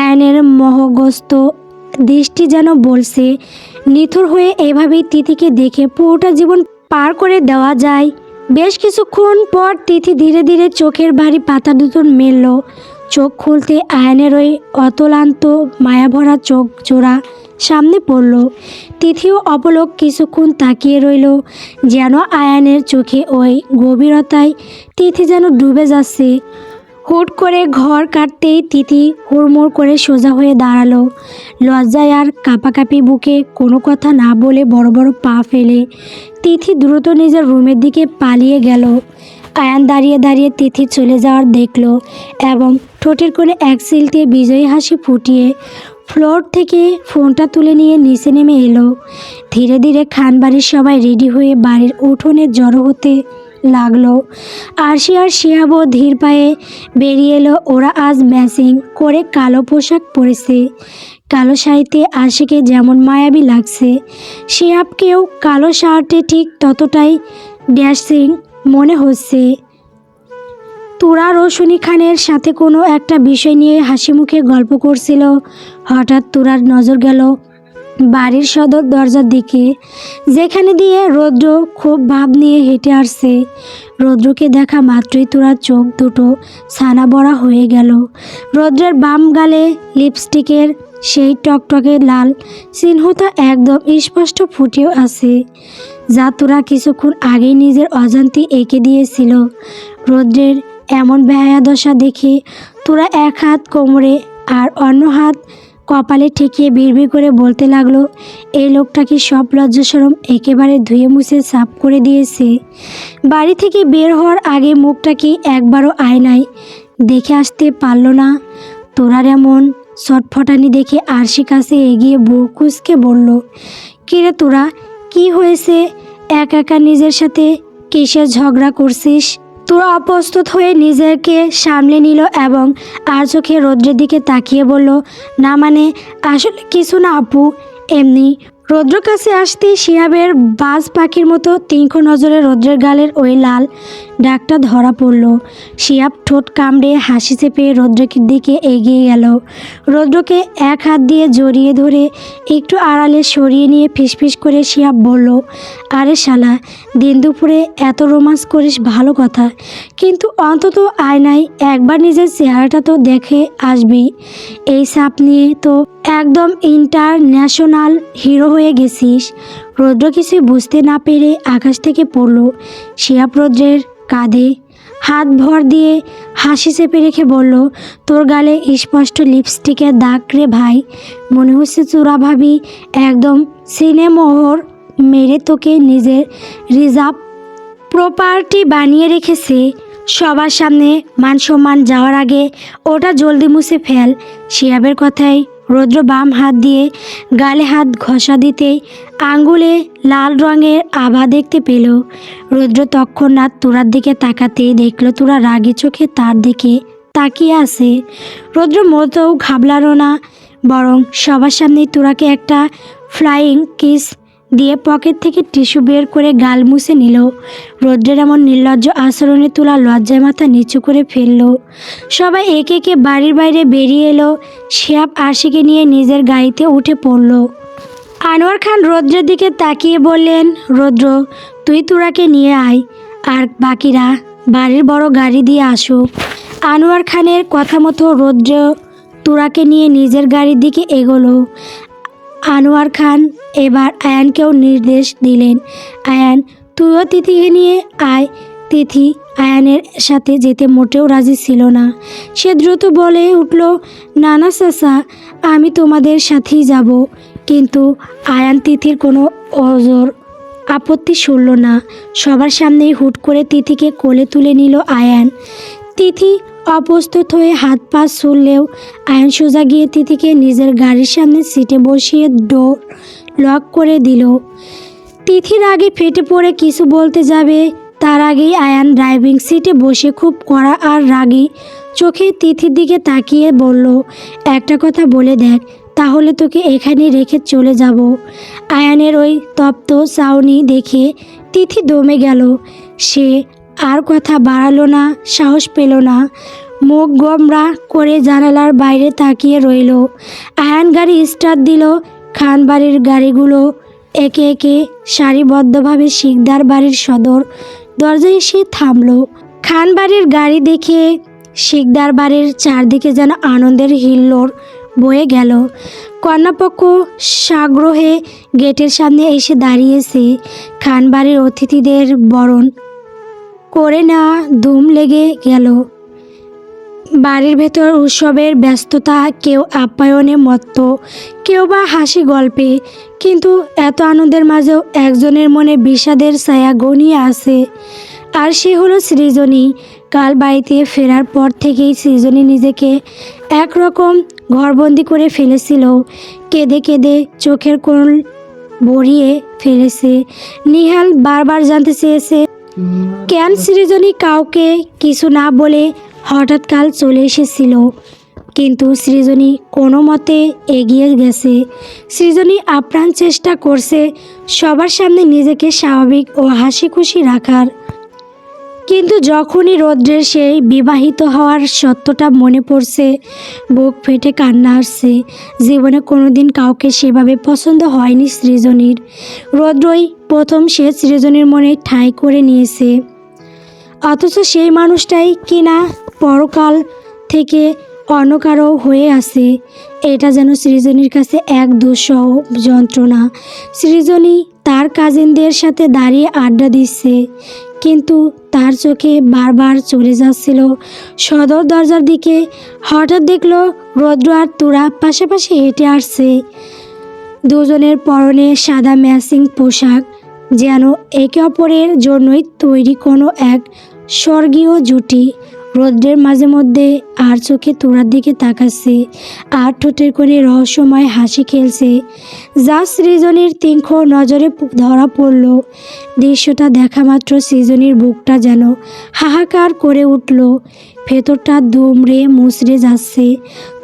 আয়ানের মোহগ্রস্ত দৃষ্টি যেন বলছে, নিথর হয়ে এভাবেই তিথিকে দেখে পুরোটা জীবন পার করে দেওয়া যায়। বেশ কিছুক্ষণ পর তিথি ধীরে ধীরে চোখের ভারী পাতা দুটো মেলল। চোখ খুলতে আয়ানের ওই অতলান্ত মায়াভরা চোখ জোড়া সামনে পড়ল। তিথিও অপলক কিছুক্ষণ তাকিয়ে রইল, যেন আয়ানের চোখে ওই গভীরতায় তিথি যেন ডুবে যাচ্ছে। হুট করে ঘর কাটতেই তিথি হুড়মুড় করে সোজা হয়ে দাঁড়ালো। লজ্জায় আর কাঁপাকাঁপি বুকে কোনো কথা না বলে বড় বড় পা ফেলে তিথি দ্রুত নিজের রুমের দিকে পালিয়ে গেল। আয়ান দাঁড়িয়ে দাঁড়িয়ে তিথি চলে যাওয়ার দেখল এবং ঠোঁটের কোণে এক সিলতে বিজয়ী হাসি ফুটিয়ে ফ্লোর থেকে ফোনটা তুলে নিয়ে নিচে নেমে এলো। ধীরে ধীরে খানবাড়ির সবাই রেডি হয়ে বাড়ির উঠোনে জড়ো হতে লাগলো। আরশি আর শিহাবও ধীর পায়ে বেরিয়ে এলো। ওরা আজ ম্যাচিং করে কালো পোশাক পরেছে। কালো শাড়িতে আরশিকে যেমন মায়াবী লাগছে, শিহাবকেও কালো শার্টে ঠিক ততটাই ড্যাশিং মনে হচ্ছে। তুরা রোশনি খানের সাথে কোনো একটা বিষয় নিয়ে হাসি মুখে গল্প করছিল। হঠাৎ তুরার নজর গেল বাড়ির সদর দরজার দিকে, যেখানে দিয়ে রৌদ্র খুব ভাব নিয়ে হেঁটে আসছে। রৌদ্রকে দেখা মাত্রই তুরার চোখ দুটো ছানা বড়া হয়ে গেল। রৌদ্রের বাম গালে লিপস্টিকের সেই টকটকে লাল চিহ্নটা একদম স্পষ্ট ফুটেও আছে, যা তুরা কিছুক্ষণ আগেই নিজের অজান্তে এঁকে দিয়েছিল। রৌদ্রের এমন বেহায়া দশা দেখে তুরা এক হাত কোমরে আর অন্য হাত কপালে ঠেকিয়ে বিড়বিড় করে বলতে লাগলো, এই লোকটা কি সব লজ্জা শরম একেবারে ধুয়ে মুছে সাফ করে দিয়েছে। বাড়ি থেকে বের হওয়ার আগে মুখটা কি একবারও আয়নায় দেখে আসতে পারল না। তোরার এমন ছটফটানি দেখে আরশি কাছে এগিয়ে বউ কুঁচকে বলল, কিরে তোরা, কি হয়েছে? একা একা নিজের সাথে কিসের ঝগড়া করছিস? তোরা অপ্রস্তুত হয়ে নিজেকে সামলে নিল এবং আর চোখে রৌদ্রের দিকে তাকিয়ে বলল, না মানে আসলে কিছু না আপু, এমনি। রৌদ্র কাছে আসতেই শিহাবের বাজ পাখির মতো তীক্ষ্ণ নজরে রৌদ্রের গালের ওই লাল দাগটা ধরা পড়ল। শিহাব ঠোঁট কামড়ে হাসি চেপে রৌদ্রের দিকে এগিয়ে গেল। রৌদ্রকে এক হাত দিয়ে জড়িয়ে ধরে একটু আড়ালে সরিয়ে নিয়ে ফিসফিস করে শিহাব বলল, আরে শালা, দিন দুপুরে এত রোমান্স করিস ভালো কথা, কিন্তু অন্তত আয়নায় একবার নিজের চেহারাটা তো দেখে আসবি। এই সাপ নিয়ে তো একদম ইন্টারন্যাশনাল হিরো হয়ে গেছিস। রৌদ্র কিছু বুঝতে না পেরে আকাশ থেকে পড়ল। শিহাব রৌদ্রের কাঁধে হাত ভর দিয়ে হাসি চেপে রেখে বলল, তোর গালে স্পষ্ট লিপস্টিকের দাগ রে ভাই, মনে হচ্ছে চোরা ভাবি একদম সিনেমোহর মেরে তোকে নিজের রিজার্ভ প্রপার্টি বানিয়ে রেখেছে। সবার সামনে মান সম্মান যাওয়ার আগে ওটা জলদি মুছে ফেল। শিহাবের কথায় রৌদ্র বাম হাত দিয়ে গালে হাত ঘষা দিতেই আঙ্গুলে লাল রঙের আভা দেখতে পেল। রৌদ্র তৎক্ষণাৎ তুরার দিকে তাকাতেই দেখল তুরা রাগী চোখে তার দিকে তাকিয়ে আছে। রৌদ্র মোটেও ঘাবড়ালো না, বরং সবার সামনেই তুরাকে একটা ফ্লাইং কিস দিয়ে পকেট থেকে টিস্যু বের করে গাল মুছে নিল। রৌদ্রের এমন নির্লজ্জ আচরণে তুলা লজ্জায় মাথা নিচু করে ফেলল। সবাই একে একে বাড়ির বাইরে বেরিয়ে এলো। শিহাব আরশিকে নিয়ে নিজের গাড়িতে উঠে পড়ল। আনোয়ার খান রৌদ্রের দিকে তাকিয়ে বললেন, রৌদ্র, তুই তুরাকে নিয়ে আয়, আর বাকিরা বাড়ির বড় গাড়ি দিয়ে আসুক। আনোয়ার খানের কথা মতো রৌদ্র তুরাকে নিয়ে নিজের গাড়ির দিকে এগোলো। আনোয়ার খান এবার আয়ানকেও নির্দেশ দিলেন, আয়ান, তুইও তিথিকে নিয়ে আয়। তিথি আয়ানের সাথে যেতে মোটেও রাজি ছিল না। সে দ্রুত বলে উঠল, না না চাচা, আমি তোমাদের সাথেই যাব। কিন্তু আয়ান তিথির কোনো ওজোর আপত্তি শুনল না। সবার সামনেই হুট করে তিথিকে কোলে তুলে নিল আয়ান। তিথি অপ্রস্তুত হয়ে হাত পা ছুড়লেও আয়ান সোজা গিয়ে তিথিকে নিজের গাড়ির সামনে সিটে বসিয়ে ডোর লক করে দিল। তিথির আগে ফেটে পড়ে কিছু বলতে যাবে, তার আগেই আয়ান ড্রাইভিং সিটে বসে খুব কড়া আর রাগী চোখে তিথির দিকে তাকিয়ে বলল, একটা কথা বলে দেখ, তাহলে তোকে এখানে রেখে চলে যাব। আয়ানের ওই তপ্ত চাউনি দেখে তিথি দমে গেল। সে আর কথা বাড়ালো না, সাহস পেল না। মুখ গোমরা করে জানালার বাইরে তাকিয়ে রইল। আয়ান গাড়ি স্টার্ট দিল। খান বাড়ির গাড়িগুলো একে একে সারিবদ্ধভাবে শিকদার বাড়ির সদর দরজায় এসে থামলো। খান বাড়ির গাড়ি দেখে শিকদার বাড়ির চারদিকে যেন আনন্দের হিল্লোড় বয়ে গেল। কন্যাপক্ষ সাগ্রহে গেটের সামনে এসে দাঁড়িয়েছে। খান বাড়ির অতিথিদের বরণ করে নেওয়া ধুম লেগে গেল। বাড়ির ভেতর উৎসবের ব্যস্ততা, কেউ আপ্যায়নে মত্ত, কেউ বা হাসি গল্পে। কিন্তু এত আনন্দের মাঝেও একজনের মনে বিষাদের ছায়া ঘনিয়ে আছে, আর সে হলো সৃজনী। কাল বাড়িতে ফেরার পর থেকেই সৃজনী নিজেকে একরকম ঘরবন্দি করে ফেলেছিল। কেঁদে কেঁদে চোখের কোণ ভরিয়ে ফেলেছে। নিহাল বারবার জানতে চেয়েছে কেন সৃজনী কাউকে কিছু না বলে হঠাৎ কাল চলে এসেছিল, কিন্তু সৃজনী কোনো মতে এগিয়ে গেছে। সৃজনী আপ্রাণ চেষ্টা করছে সবার সামনে নিজেকে স্বাভাবিক ও হাসি খুশি রাখার। কিন্তু যখনই রৌদ্রের সেই বিবাহিত হওয়ার সত্যটা মনে পড়ছে, বুক ফেটে কান্না আসছে। জীবনে কোনোদিন কাউকে সেভাবে পছন্দ হয়নি সৃজনীর। রৌদ্রই প্রথম সে সৃজনীর মনে ঠাঁই করে নিয়েছে। অথচ সেই মানুষটাই কিনা পরকাল থেকে অন্য কারো হয়ে আছে। এটা যেন সৃজনীর কাছে এক দুঃসহ যন্ত্রণা। সৃজনী তার কাজিনদের সাথে দাঁড়িয়ে আড্ডা দিচ্ছে, কিন্তু তার চোখে বারবার চলে যাচ্ছিল সদর দরজার দিকে। হঠাৎ দেখল রৌদ্র আর তুরা পাশাপাশি হেঁটে আসছে। দুজনের পরনে সাদা ম্যাচিং পোশাক, যেন একে অপরের জন্যই তৈরি কোনো এক স্বর্গীয় জুটি। রৌদ্রের মাঝে মধ্যে আর চোখে তুরার দিকে তাকাচ্ছে, আর ঠোঁটের কোণে রহস্যময় হাসি খেলছে, যা সৃজনীর তীক্ষ্ণ নজরে ধরা পড়ল। দৃশ্যটা দেখা মাত্র সৃজনীর বুকটা যেন হাহাকার করে উঠল। ভেতরটা দুমড়ে মুচড়ে যাচ্ছে।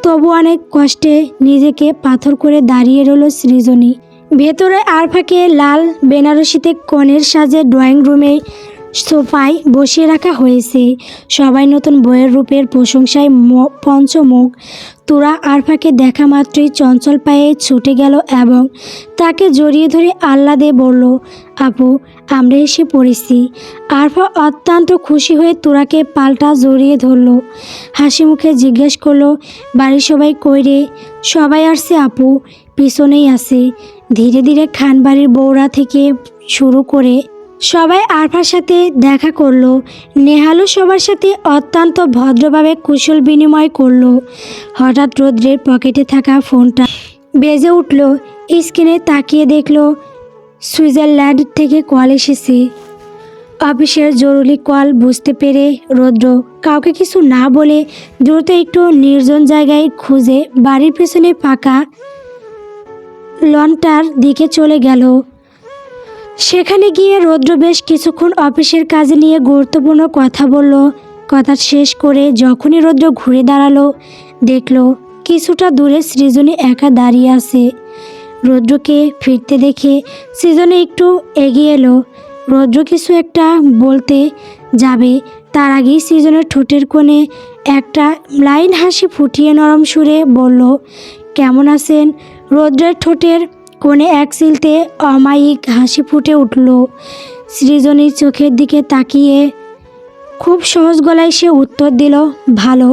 তবু অনেক কষ্টে নিজেকে পাথর করে দাঁড়িয়ে রইল সৃজনী। ভেতরে আরফাকে লাল বেনারসিতে কনের সাজে ড্রয়িং রুমে সোফায় বসিয়ে রাখা হয়েছে। সবাই নতুন বইয়ের রূপের প্রশংসায় পঞ্চমুখ। তুরা আরফাকে দেখা মাত্রই চঞ্চল পায়ে ছুটে গেল এবং তাকে জড়িয়ে ধরে আহ্লাদে বলল, আপু, আমরা এসে পড়েছি। আরফা অত্যন্ত খুশি হয়ে তুরাকে পাল্টা জড়িয়ে ধরল। হাসি মুখে জিজ্ঞেস করলো, বাড়ির সবাই কই রে? সবাই আসছে আপু, পিছনেই আছে। ধীরে ধীরে খান বাড়ির বউরা থেকে শুরু করে সবাই আরফার সাথে দেখা করলো। নেহালও সবার সাথে অত্যন্ত ভদ্রভাবে কুশল বিনিময় করলো। হঠাৎ রৌদ্রের পকেটে থাকা ফোনটা বেজে উঠল। স্ক্রিনে তাকিয়ে দেখলো সুইজারল্যান্ড থেকে কল এসেছে। অফিসের জরুরি কল বুঝতে পেরে রৌদ্র কাউকে কিছু না বলে দ্রুত একটু নির্জন জায়গায় খুঁজে বাড়ির পেছনে ফাঁকা লনটার দিকে চলে গেল। সেখানে গিয়ে রৌদ্র বেশ কিছুক্ষণ অফিসের কাজে নিয়ে গুরুত্বপূর্ণ কথা বলল। কথা শেষ করে যখনই রৌদ্র ঘুরে দাঁড়ালো দেখলো কিছুটা দূরে সৃজনী একা দাঁড়িয়ে আছে। রৌদ্রকে ফিরতে দেখে সৃজনী একটু এগিয়ে এলো। রৌদ্র কিছু একটা বলতে যাবে তার আগেই সৃজনের ঠোঁটের কোণে একটা লাইন হাসি ফুটিয়ে নরম সুরে বলল, কেমন আছেন? রৌদ্রের ঠোঁটের কোণে এক চিলতে অমায়িক হাসি ফুটে উঠল। সৃজনীর চোখের দিকে তাকিয়ে খুব সহজ গলায় সে উত্তর দিল, ভালো।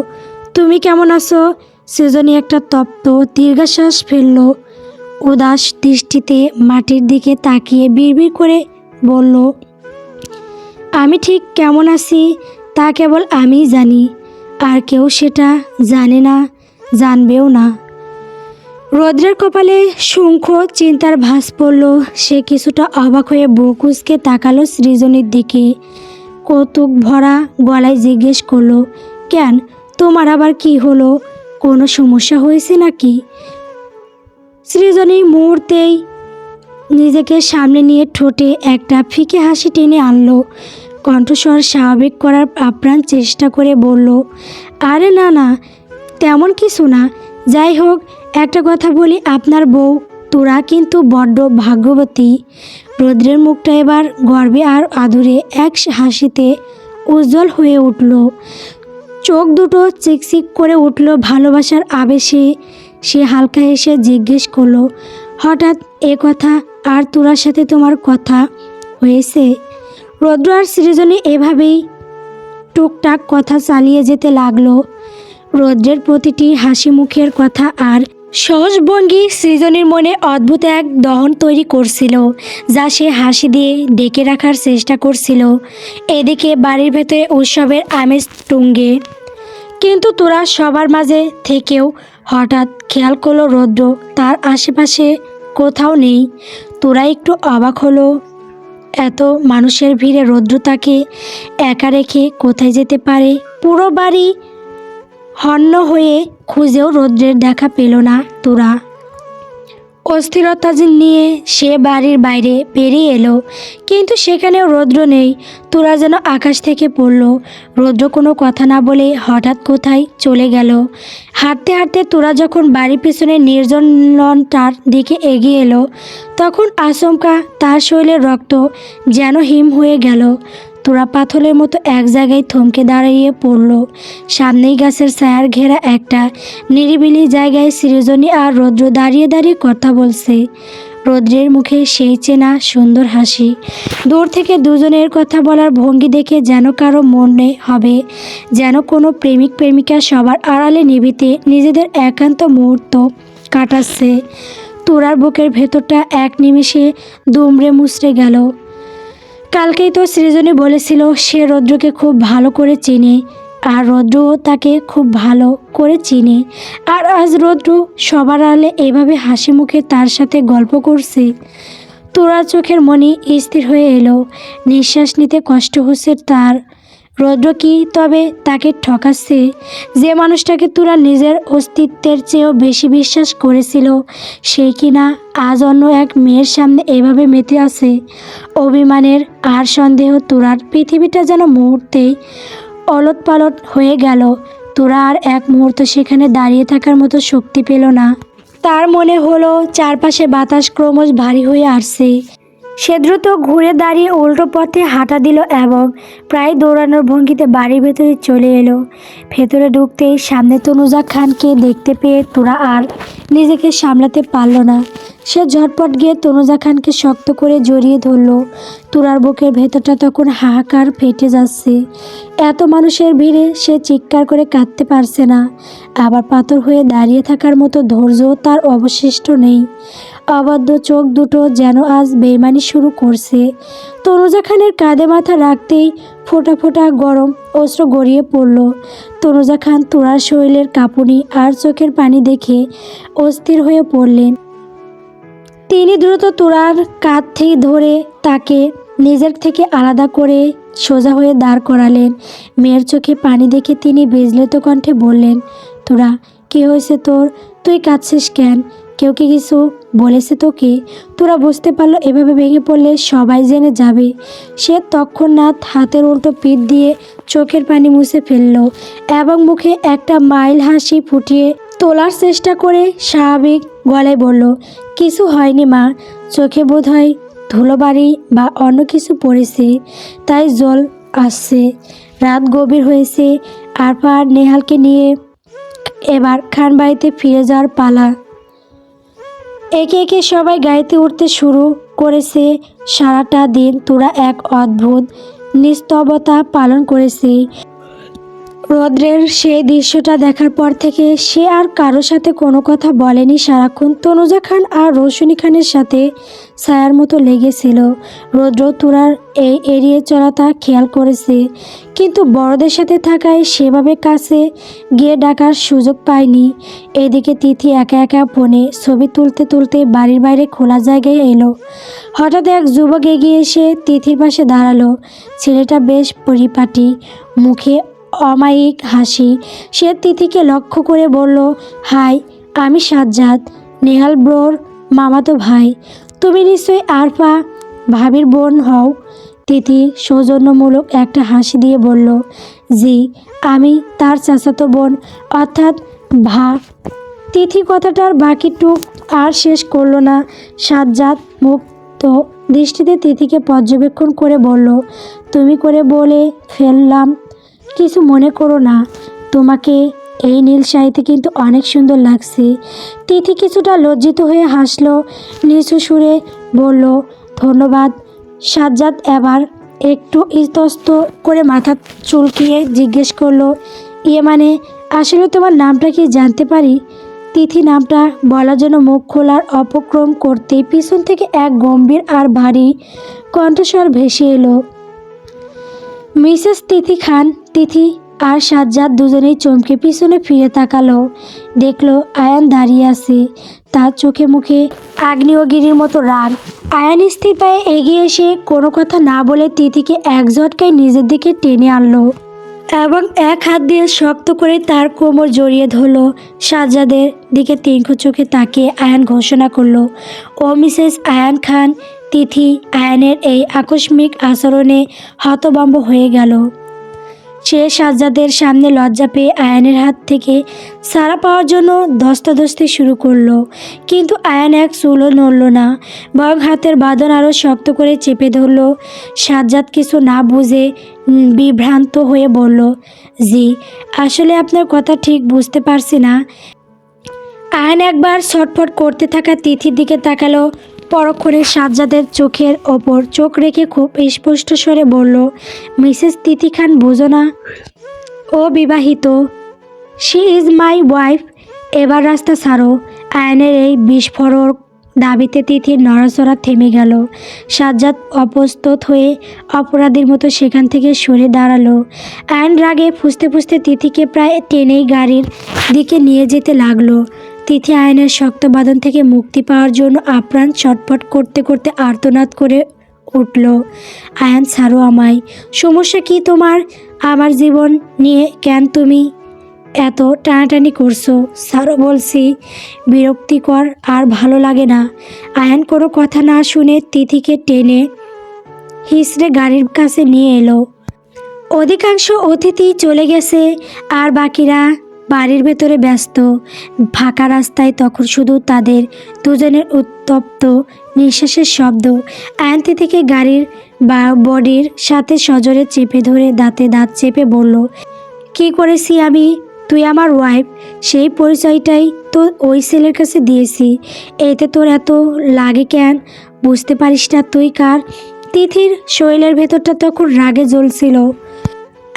তুমি কেমন আছো? সৃজনী একটা তপ্ত দীর্ঘশ্বাস ফেলল। উদাস দৃষ্টিতে মাটির দিকে তাকিয়ে বিড়বিড় করে বলল, আমি ঠিক কেমন আছি তা কেবল আমিই জানি, আর কেউ সেটা জানে না, জানবেও না। রৌদ্রের কপালে সূক্ষ্ম চিন্তার ভাঁজ পড়ল। সে কিছুটা অবাক হয়ে বুক উঁচকে তাকালো সৃজনীর দিকে। কৌতুক ভরা গলায় জিজ্ঞেস করলো, কেন, তোমার আবার কি হলো? কোনো সমস্যা হয়েছে নাকি? সৃজনী মুহূর্তেই নিজেকে সামনে নিয়ে ঠোঁটে একটা ফিকে হাসি টেনে আনলো। কণ্ঠস্বর স্বাভাবিক করার আপ্রাণ চেষ্টা করে বলল, আরে না না, তেমন কিছু না। যাই হোক, একটা কথা বলি, আপনার বউ তোরা কিন্তু বড্ড ভাগ্যবতী। রৌদ্রের মুখটা এবার গর্বে আর আদুরে এক হাসিতে উজ্জ্বল হয়ে উঠল। চোখ দুটো চিকচিক করে উঠল ভালোবাসার আবেশে। সে হালকা হেসে জিজ্ঞেস করলো, হঠাৎ এ কথা, আর তোরার সাথে তোমার কথা হয়েছে? রৌদ্র আর সৃজনী এভাবেই টুকটাক কথা চালিয়ে যেতে লাগলো। রৌদ্রের প্রতিটি হাসি মুখের কথা আর সহজ ভঙ্গি সৃজনীর মনে অদ্ভুত এক দহন তৈরি করছিল, যা সে হাসি দিয়ে ডেকে রাখার চেষ্টা করছিল। এদিকে বাড়ির ভেতরে উৎসবের আমেজ তুঙ্গে, কিন্তু তোরা সবার মাঝে থেকেও হঠাৎ খেয়াল করলো রৌদ্র তার আশেপাশে কোথাও নেই। তোরা একটু অবাক হলো, এত মানুষের ভিড়ে রৌদ্র তাকে একা রেখে কোথায় যেতে পারে? পুরো বাড়ি হন্য হয়ে খুঁজেও রৌদ্রের দেখা পেল না তোরা। অস্থিরতা নিয়ে সে বাড়ির বাইরে বেরিয়ে এলো, কিন্তু সেখানেও রৌদ্র নেই। তোরা যেন আকাশ থেকে পড়ল। রৌদ্র কোনো কথা না বলে হঠাৎ কোথায় চলে গেল। হাঁটতে হাঁটতে তোরা যখন বাড়ির পেছনে নির্জন লনটার দিকে এগিয়ে এলো, তখন আচমকা তার শরীরের রক্ত যেন হিম হয়ে গেল। তোরা পাথরের মতো এক জায়গায় থমকে দাঁড়িয়ে পড়ল। সামনেই গাছের ছায়ার ঘেরা একটা নিরিবিলি জায়গায় সৃজনী আর রৌদ্র দাঁড়িয়ে দাঁড়িয়ে কথা বলছে। রৌদ্রের মুখে সেই চেনা সুন্দর হাসি। দূর থেকে দুজনের কথা বলার ভঙ্গি দেখে যেন কারো মনে হবে যেন কোনো প্রেমিক প্রেমিকা সবার আড়ালে নিভিতে নিজেদের একান্ত মুহূর্ত কাটাচ্ছে। তোরার বুকের ভেতরটা এক নিমেষে দুমড়ে মুচড়ে গেল। কালকেই তো সৃজনী বলেছিল সে রৌদ্রকে খুব ভালো করে চেনে, আর রৌদ্রও তাকে খুব ভালো করে চিনে। আর আজ রৌদ্র সবার আড়ালে এভাবে হাসি মুখে তার সাথে গল্প করছে। তোরার চোখের মনি স্থির হয়ে এলো। নিঃশ্বাস নিতে কষ্ট হচ্ছে তার। রৌদ্র কি তবে তাকে ঠকাচ্ছে? যে মানুষটাকে তোরা নিজের অস্তিত্বের চেয়েও বেশি বিশ্বাস করেছিল, সেই কিনা আজ অন্য এক মেয়ের সামনে এভাবে মেতে আছে। অভিমানের আর সন্দেহ তোরার পৃথিবীটা যেন মুহূর্তেই অলটপালট হয়ে গেল। তোরা আর এক মুহূর্ত সেখানে দাঁড়িয়ে থাকার মতো শক্তি পেল না। তার মনে হলো চারপাশে বাতাস ক্রমশ ভারী হয়ে আসছে। সে দ্রুত ঘুরে দাঁড়িয়ে উল্টো পথে হাঁটা দিল এবং প্রায় দৌড়ানোর ভঙ্গিতে বাড়ির ভেতরে চলে এলো। ভেতরে ঢুকতেই সামনে তনুজা খানকে দেখতে পেয়ে তোরা আর নিজেকে সামলাতে পারল না। সে ঝটপট গিয়ে তনুজা খানকে শক্ত করে জড়িয়ে ধরল। তোরার বুকের ভেতরটা তখন হাহাকার ফেটে যাচ্ছে। এত মানুষের ভিড়ে সে চিৎকার করে কাঁদতে পারছে না, আবার পাথর হয়ে দাঁড়িয়ে থাকার মতো ধৈর্যও তার অবশিষ্ট নেই। অবাধ্য চোখ দুটো যেন আজ বেইমানি শুরু করছে। তনুজা খানের কাঁধে মাথা রাখতেই ফোঁটা ফোঁটা গরম অস্ত্র গড়িয়ে পড়ল। তনুজা খান তোরার শরীরের কাঁপুনি আর চোখের পানি দেখে অস্থির হয়ে পড়লেন। তিনি দ্রুত তোরার কাঁধ থেকে ধরে তাকে নিজের থেকে আলাদা করে সোজা হয়ে দাঁড় করালেন। মেয়ের চোখে পানি দেখে তিনি বিচলিত কণ্ঠে বললেন, তোরা, কি হয়েছে তোর? তুই কাঁদছিস কেন? কেউ কি কিছু বলেছে তোকে? তোরা বুঝতে পারলো এভাবে ভেঙে পড়লে সবাই জেনে যাবে। সে তৎক্ষণাৎ হাতের উল্টো পিঠ দিয়ে চোখের পানি মুছে ফেলল এবং মুখে একটা মাইল হাসি ফুটিয়ে তোলার চেষ্টা করে স্বাভাবিক গলায় বলল, কিছু হয়নি মা, চোখে বোধহয় ধুলোবাড়ি বা অন্য কিছু পড়েছে, তাই জল আসছে। রাত গভীর হয়েছে। আরফা আর নেহালকে নিয়ে এবার খান বাড়িতে ফিরে যাওয়ার পালা। একে একে সবাই গাড়িতে উঠতে শুরু করেছে। সারাটা দিন তোরা এক অদ্ভুত নিস্তবতা পালন করেছে। রৌদ্রের সেই দৃশ্যটা দেখার পর থেকে সে আর কারোর সাথে কোনো কথা বলেনি। সারাক্ষণ তনুজা খান আর রৌশনী খানের সাথে ছায়ার মতো লেগেছিল। রৌদ্র তুরার এই এড়িয়ে চলাটা খেয়াল করেছে, কিন্তু বড়দের সাথে থাকায় সেভাবে কাছে গিয়ে ডাকার সুযোগ পায়নি। এদিকে তিথি একা একা ফোনে ছবি তুলতে তুলতে বাড়ির বাইরে খোলা জায়গায় এলো। হঠাৎ এক যুবক এগিয়ে এসে তিথির পাশে দাঁড়ালো। ছেলেটা বেশ পরিপাটি, মুখে অমায়িক হাসি। সে তিথিকে লক্ষ্য করে বলল, হাই, আমি সাজ্জাদ, নেহাল ব্রোর মামাতো ভাই। তুমি নিশ্চয়ই আরফা ভাবির বোন হও। তিথি সৌজন্যমূলক একটা হাসি দিয়ে বলল, জি, আমি তার চাচাতো বোন, অর্থাৎ ভা। তিথি কথাটার বাকিটুক আর শেষ করলো না। সাজ্জাদ মুক্ত দৃষ্টিতে তিথিকে পর্যবেক্ষণ করে বলল, তুমি করে বলে ফেললাম, কিছু মনে করো না। তোমাকে এই নীল শাড়িতে কিন্তু অনেক সুন্দর লাগছে। তিথি কিছুটা লজ্জিত হয়ে হাসলো, নিচু সুরে বলল, ধন্যবাদ। সাজ্জাদ এবার একটু ইতস্ত করে মাথা চুলকিয়ে জিজ্ঞেস করলো, ইয়ে মানে, আসলে তোমার নামটা কি জানতে পারি? তিথি নামটা বলার জন্য মুখ খোলার অপক্রম করতেই পিছন থেকে এক গম্ভীর আর ভারী কণ্ঠস্বর ভেসে এলো, মিসেস তিথি খান। তিথি আর সাজ্জাদ দুজনেই চমকে পিছনে ফিরে তাকালো। দেখলো আয়ান দাঁড়িয়ে আছে, তার চোখে মুখে আগ্নেয়গিরির মতো রাগ। আয়ান স্থির পায়ে এগিয়ে এসে কোনো কথা না বলে তিথিকে এক ঝটকায় নিজের দিকে টেনে আনলো এবং এক হাত দিয়ে শক্ত করে তার কোমর জড়িয়ে ধরলো। সাজ্জাদের দিকে তীক্ষ্ণ চোখে তাকিয়ে আয়ান ঘোষণা করলো, ও মিসেস আয়ান খান। তিথি আয়ানের এই আকস্মিক আচরণে হতভম্ব হয়ে গেল। সে সাজ্জাদের সামনে লজ্জা পেয়ে আয়ানের হাত থেকে ছাড়া পাওয়ার জন্য ধস্তাধস্তি শুরু করলো, কিন্তু আয়ান এক চুলও নড়ল না, বরং হাতের বাঁধন আরও শক্ত করে চেপে ধরল। সাজ্জাদ কিছু না বুঝে বিভ্রান্ত হয়ে বলল, জি, আসলে আপনার কথা ঠিক বুঝতে পারছি না। আয়ান একবার ছটফট করতে থাকা তিথির দিকে তাকালো, পরক্ষণে সাজ্জাদের চোখের ওপর চোখ রেখে খুব স্পষ্ট স্বরে বলল, মিসেস তিথি খান বোঝো না, ও বিবাহিত, শি ইজ মাই ওয়াইফ। এবার রাস্তা ছাড়ো। আয়ানের এই বিস্ফোরক দাবিতে তিথির নড়াচড়া থেমে গেল। সাজ্জাদ অপ্রস্তুত হয়ে অপরাধীর মতো সেখান থেকে সরে দাঁড়ালো। আয়ান রাগে ফুঁসতে ফুঁসতে তিথিকে প্রায় টেনেই গাড়ির দিকে নিয়ে যেতে লাগলো। তিথি আয়নের শক্ত বাঁধন থেকে মুক্তি পাওয়ার জন্য আপ্রাণ ছটফট করতে করতে আর্তনাদ করে উঠল, আয়ান ছাড়ো আমায়। সমস্যা কি তোমার? আমার জীবন নিয়ে কেন তুমি এত টানাটানি করছো? ছাড়ো বলছি, বিরক্তিকর আর ভালো লাগে না। আয়ান কোনো কথা না শুনে তিথিকে টেনে হিসড়ে গাড়ির কাছে নিয়ে এলো। অধিকাংশ অতিথি চলে গেছে আর বাকিরা বাড়ির ভেতরে ব্যস্ত। ফাঁকা রাস্তায় তখন শুধু তাদের দুজনের উত্তপ্ত নিঃশ্বাসের শব্দ। আয়ান্তি থেকে গাড়ির বডির সাথে সজোরে চেপে ধরে দাঁতে দাঁত চেপে বলল, কি করেছি আমি? তুই আমার ওয়াইফ, সেই পরিচয়টাই তো ওই ছেলের কাছে দিয়েছি, এতে তোর এত লাগে কেন? বুঝতে পারিস না তুই কার? তিথির শরীরের ভেতরটা তখন রাগে জ্বলছিল।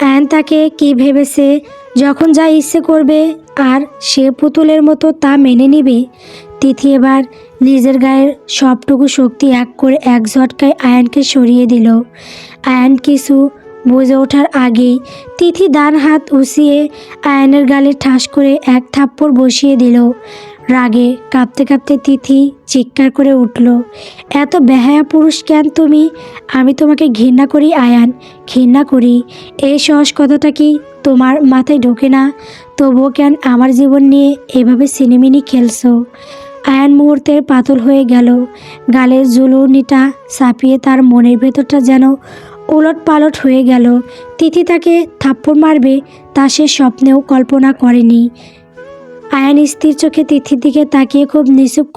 আয়ান তাকে কি ভেবেছে, যখন যা ইচ্ছে করবে আর সে পুতুলের মতো তা মেনে নিবে? তিথি এবার নিজের গায়ের সবটুকু শক্তি এক করে এক ঝটকায় আয়ানকে সরিয়ে দিল। আয়ান কিছু বুঝে ওঠার আগেই তিথি ডান হাত উঁচিয়ে আয়ানের গালে ঠাস করে এক থাপ্পড় বসিয়ে দিল। রাগে কাঁপতে কাঁপতে তিথি চিৎকার করে উঠল, এত বেহায়া পুরুষ কেন তুমি? আমি তোমাকে ঘৃণা করি আয়ান, ঘৃণা করি। এই সহজ কথাটা কি তোমার মাথায় ঢোকে না? তবুও কেন আমার জীবন নিয়ে এভাবে সিনেমিনি খেলছো? আয়ান মুহূর্তের পাতল হয়ে গেল। গালের জুলুনিটা ছাপিয়ে তার মনের ভেতরটা যেন উলট পালট হয়ে গেল। তিথি তাকে থাপ্পড় মারবে তা সে স্বপ্নেও কল্পনা করেনি। আয়ান স্থির চোখে তিথির দিকে তাকিয়ে খুব নিচুপ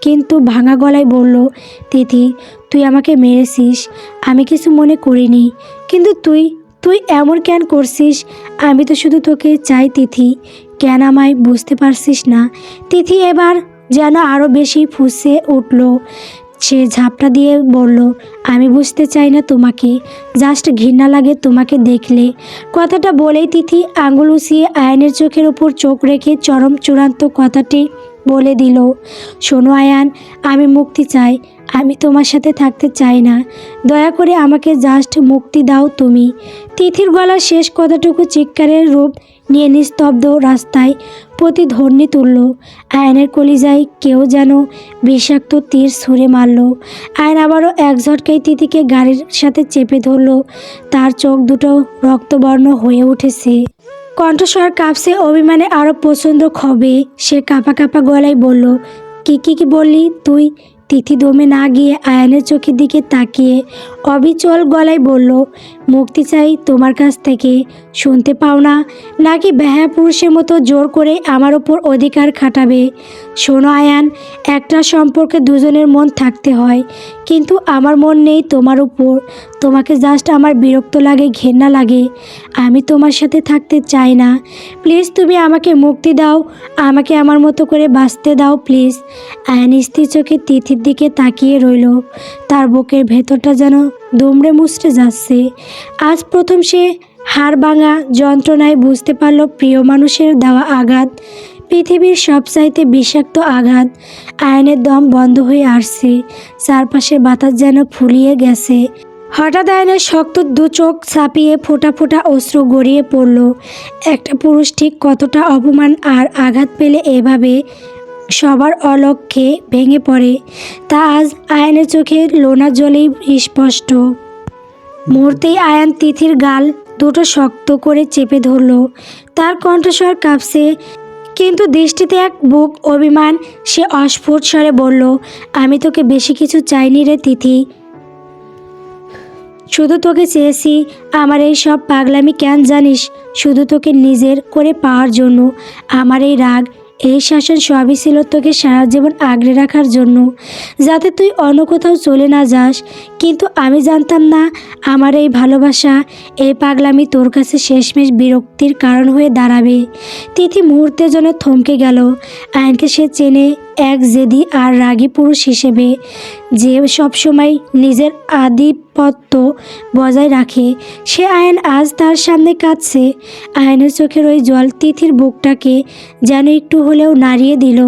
কিন্তু ভাঙা গলায় বলল, তিথি, তুই আমাকে মেরেছিস, আমি কিছু মনে করিনি, কিন্তু তুই তুই এমন কেন করছিস? আমি তো শুধু তোকে চাই তিথি, কেন আমায় বুঝতে পারছিস না? তিথি এবার যেন আরও বেশি ফুঁসে উঠল। সে ঝাপটা দিয়ে বলল, আমি বুঝতে চাই না তোমাকে, জাস্ট ঘৃণা লাগে তোমাকে দেখলে। কথাটা বলেই তিথি আঙুল উঁচিয়ে আয়ানের চোখের উপর চোখ রেখে চরম চূড়ান্ত কথাটি বলে দিল, শোনো আয়ান, আমি মুক্তি চাই, আমি তোমার সাথে থাকতে চাই না, দয়া করে আমাকে জাস্ট মুক্তি দাও তুমি। তিথির গলার শেষ কথাটুকু চিৎকারের রূপ নিয়ে নিস্তব্ধ রাস্তায় প্রতিধ্বনি তুলল। আয়নের কলিজায় কেউ যেন বিষাক্ত তীর ছুঁড়ে মারল। আয়ন আবারও এক ঝটকায় তিথিকে গাড়ির সাথে চেপে ধরল। তার চোখ দুটো রক্তবর্ণ হয়ে উঠেছে, কণ্ঠস্বর কাঁপছে অভিমানে আরও প্রচণ্ড ক্ষোভে। সে কাঁপা কাঁপা গলায় বলল, কি কি কি বললি তুই? তিথি দমে না গিয়ে আয়ানের চোখের দিকে তাকিয়ে অবিচল গলায় বলল, মুক্তি চাই তোমার কাছ থেকে, শুনতে পাও না? নাকি বেহায়া পুরুষের মতো জোর করে আমার ওপর অধিকার খাটাবে? শোনো আয়ান, একটা সম্পর্কে দুজনের মন থাকতে হয়, কিন্তু আমার মন নেই তোমার উপর। তোমাকে জাস্ট আমার বিরক্ত লাগে, ঘেন্না লাগে। আমি তোমার সাথে থাকতে চাই না। প্লিজ তুমি আমাকে মুক্তি দাও, আমাকে আমার মতো করে বাঁচতে দাও প্লিজ। আয়ান স্থির চোখে তিথির দিকে তাকিয়ে রইল। তার বুকের ভেতরটা যেন দুমড়ে মুচড়ে যাচ্ছে। আজ প্রথম সে হাড় ভাঙা যন্ত্রণায় বুঝতে পারল প্রিয় মানুষের দেওয়া আঘাত পৃথিবীর সবচাইতে বিষাক্ত আঘাত। আয়নের দম বন্ধ হয়ে আসছে, চারপাশের বাতাস যেন ফুলিয়ে গেছে। হঠাৎ আয়নের শক্ত দু চোখ ছাপিয়ে ফোঁটা ফোঁটা অশ্রু গড়িয়ে পড়ল। একটা পুরুষ ঠিক কতটা অপমান আর আঘাত পেলে এভাবে সবার অলক্ষ্যে ভেঙে পড়ে, তা আজ আয়নের চোখে লোনা জলেই স্পষ্ট। মুহূর্তেই আয়ান তিথির গাল দুটো শক্ত করে চেপে ধরল। তার কণ্ঠস্বর কাঁপছে, কিন্তু দৃষ্টিতে এক বুক অভিমান। সে অস্ফুট স্বরে বলল, আমি তোকে বেশি কিছু চাইনি রে তিথি, শুধু তোকে চেয়েছি। আমার এই সব পাগলামি কেন জানিস? শুধু তোকে নিজের করে পাওয়ার জন্য। আমার এই রাগ, এই শাসন সবই ছিল তোকে সারা জীবন আগলে রাখার জন্য, যাতে তুই অন্য কোথাও চলে না যাস। কিন্তু আমি জানতাম না আমার এই ভালোবাসা, এই পাগলামি তোর কাছে শেষমেশ বিরক্তির কারণ হয়ে দাঁড়াবে। তিথি মুহূর্তের জন্য থমকে গেল। আয়নকে সে চেনে এক জেদি আর রাগী পুরুষ হিসেবে, যে সবসময় নিজের আধিপত্য বজায় রাখে। সে আয়ন আজ তার সামনে কাঁদছে। আয়নের চোখের ওই জল তিথির বুকটাকে যেন একটু হলেও নাড়িয়ে দিল।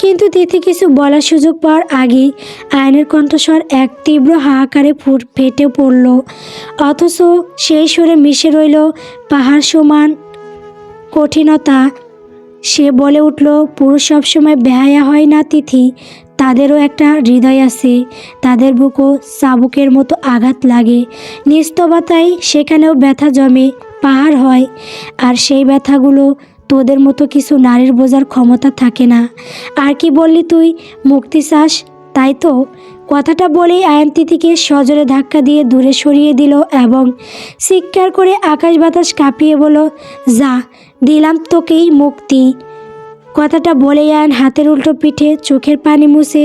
কিন্তু তিথি কিছু বলার সুযোগ পাওয়ার আগেই আয়নের কণ্ঠস্বর এক তীব্র হাহাকারে ফেটে পড়ল, অথচ সেই সুরে মিশে রইল পাহাড় সমান কঠিনতা। সে বলে উঠল, পুরুষ সবসময় বেহায়া হয় না তিথি, তাদেরও একটা হৃদয় আছে, তাদের বুকও চাবুকের মতো আঘাত লাগে। নিস্তবতায় সেখানেও ব্যথা জমে, পাহাড় হয়। আর সেই ব্যথাগুলো তোদের মতো কিছু নারীর বোঝার ক্ষমতা থাকে না। আর কি বললি তুই? মুক্তি চাস, তাই তো? কথাটা বলেই আয়ান তিথিকে সজোরে ধাক্কা দিয়ে দূরে সরিয়ে দিল এবং চিৎকার করে আকাশ বাতাস কাঁপিয়ে বলল, যা, দিলাম তোকেই মুক্তি। কথাটা বলে আয়ান হাতের উল্টো পিঠে চোখের পানি মুছে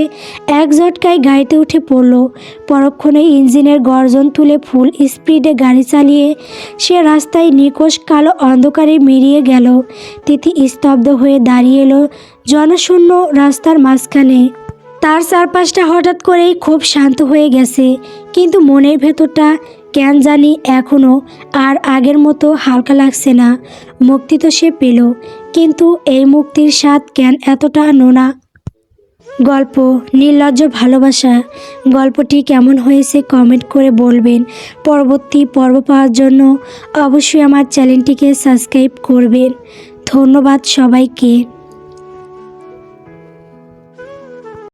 এক ঝটকায় গাড়িতে উঠে পড়ল। পরক্ষণে ইঞ্জিনের গর্জন তুলে ফুল স্পিডে গাড়ি চালিয়ে সে রাস্তায় নিকোষ কালো অন্ধকারে মিলিয়ে গেল। তিথি স্তব্ধ হয়ে দাঁড়িয়ে এলো জনশূন্য রাস্তার মাঝখানে। তার চারপাশটা হঠাৎ করেই খুব শান্ত হয়ে গেছে, কিন্তু মনের ভেতরটা কেন জানি এখনও আর আগের মতো হালকা লাগছে না। মুক্তি তো সে পেল, কিন্তু এই মুক্তির স্বাদ কেন এতটা নোনা? গল্প নির্লজ্জ ভালোবাসা গল্পটি কেমন হয়েছে কমেন্ট করে বলবেন। পরবর্তী পর্ব পাওয়ার জন্য অবশ্যই আমার চ্যানেলটিকে সাবস্ক্রাইব করবেন। ধন্যবাদ সবাইকে।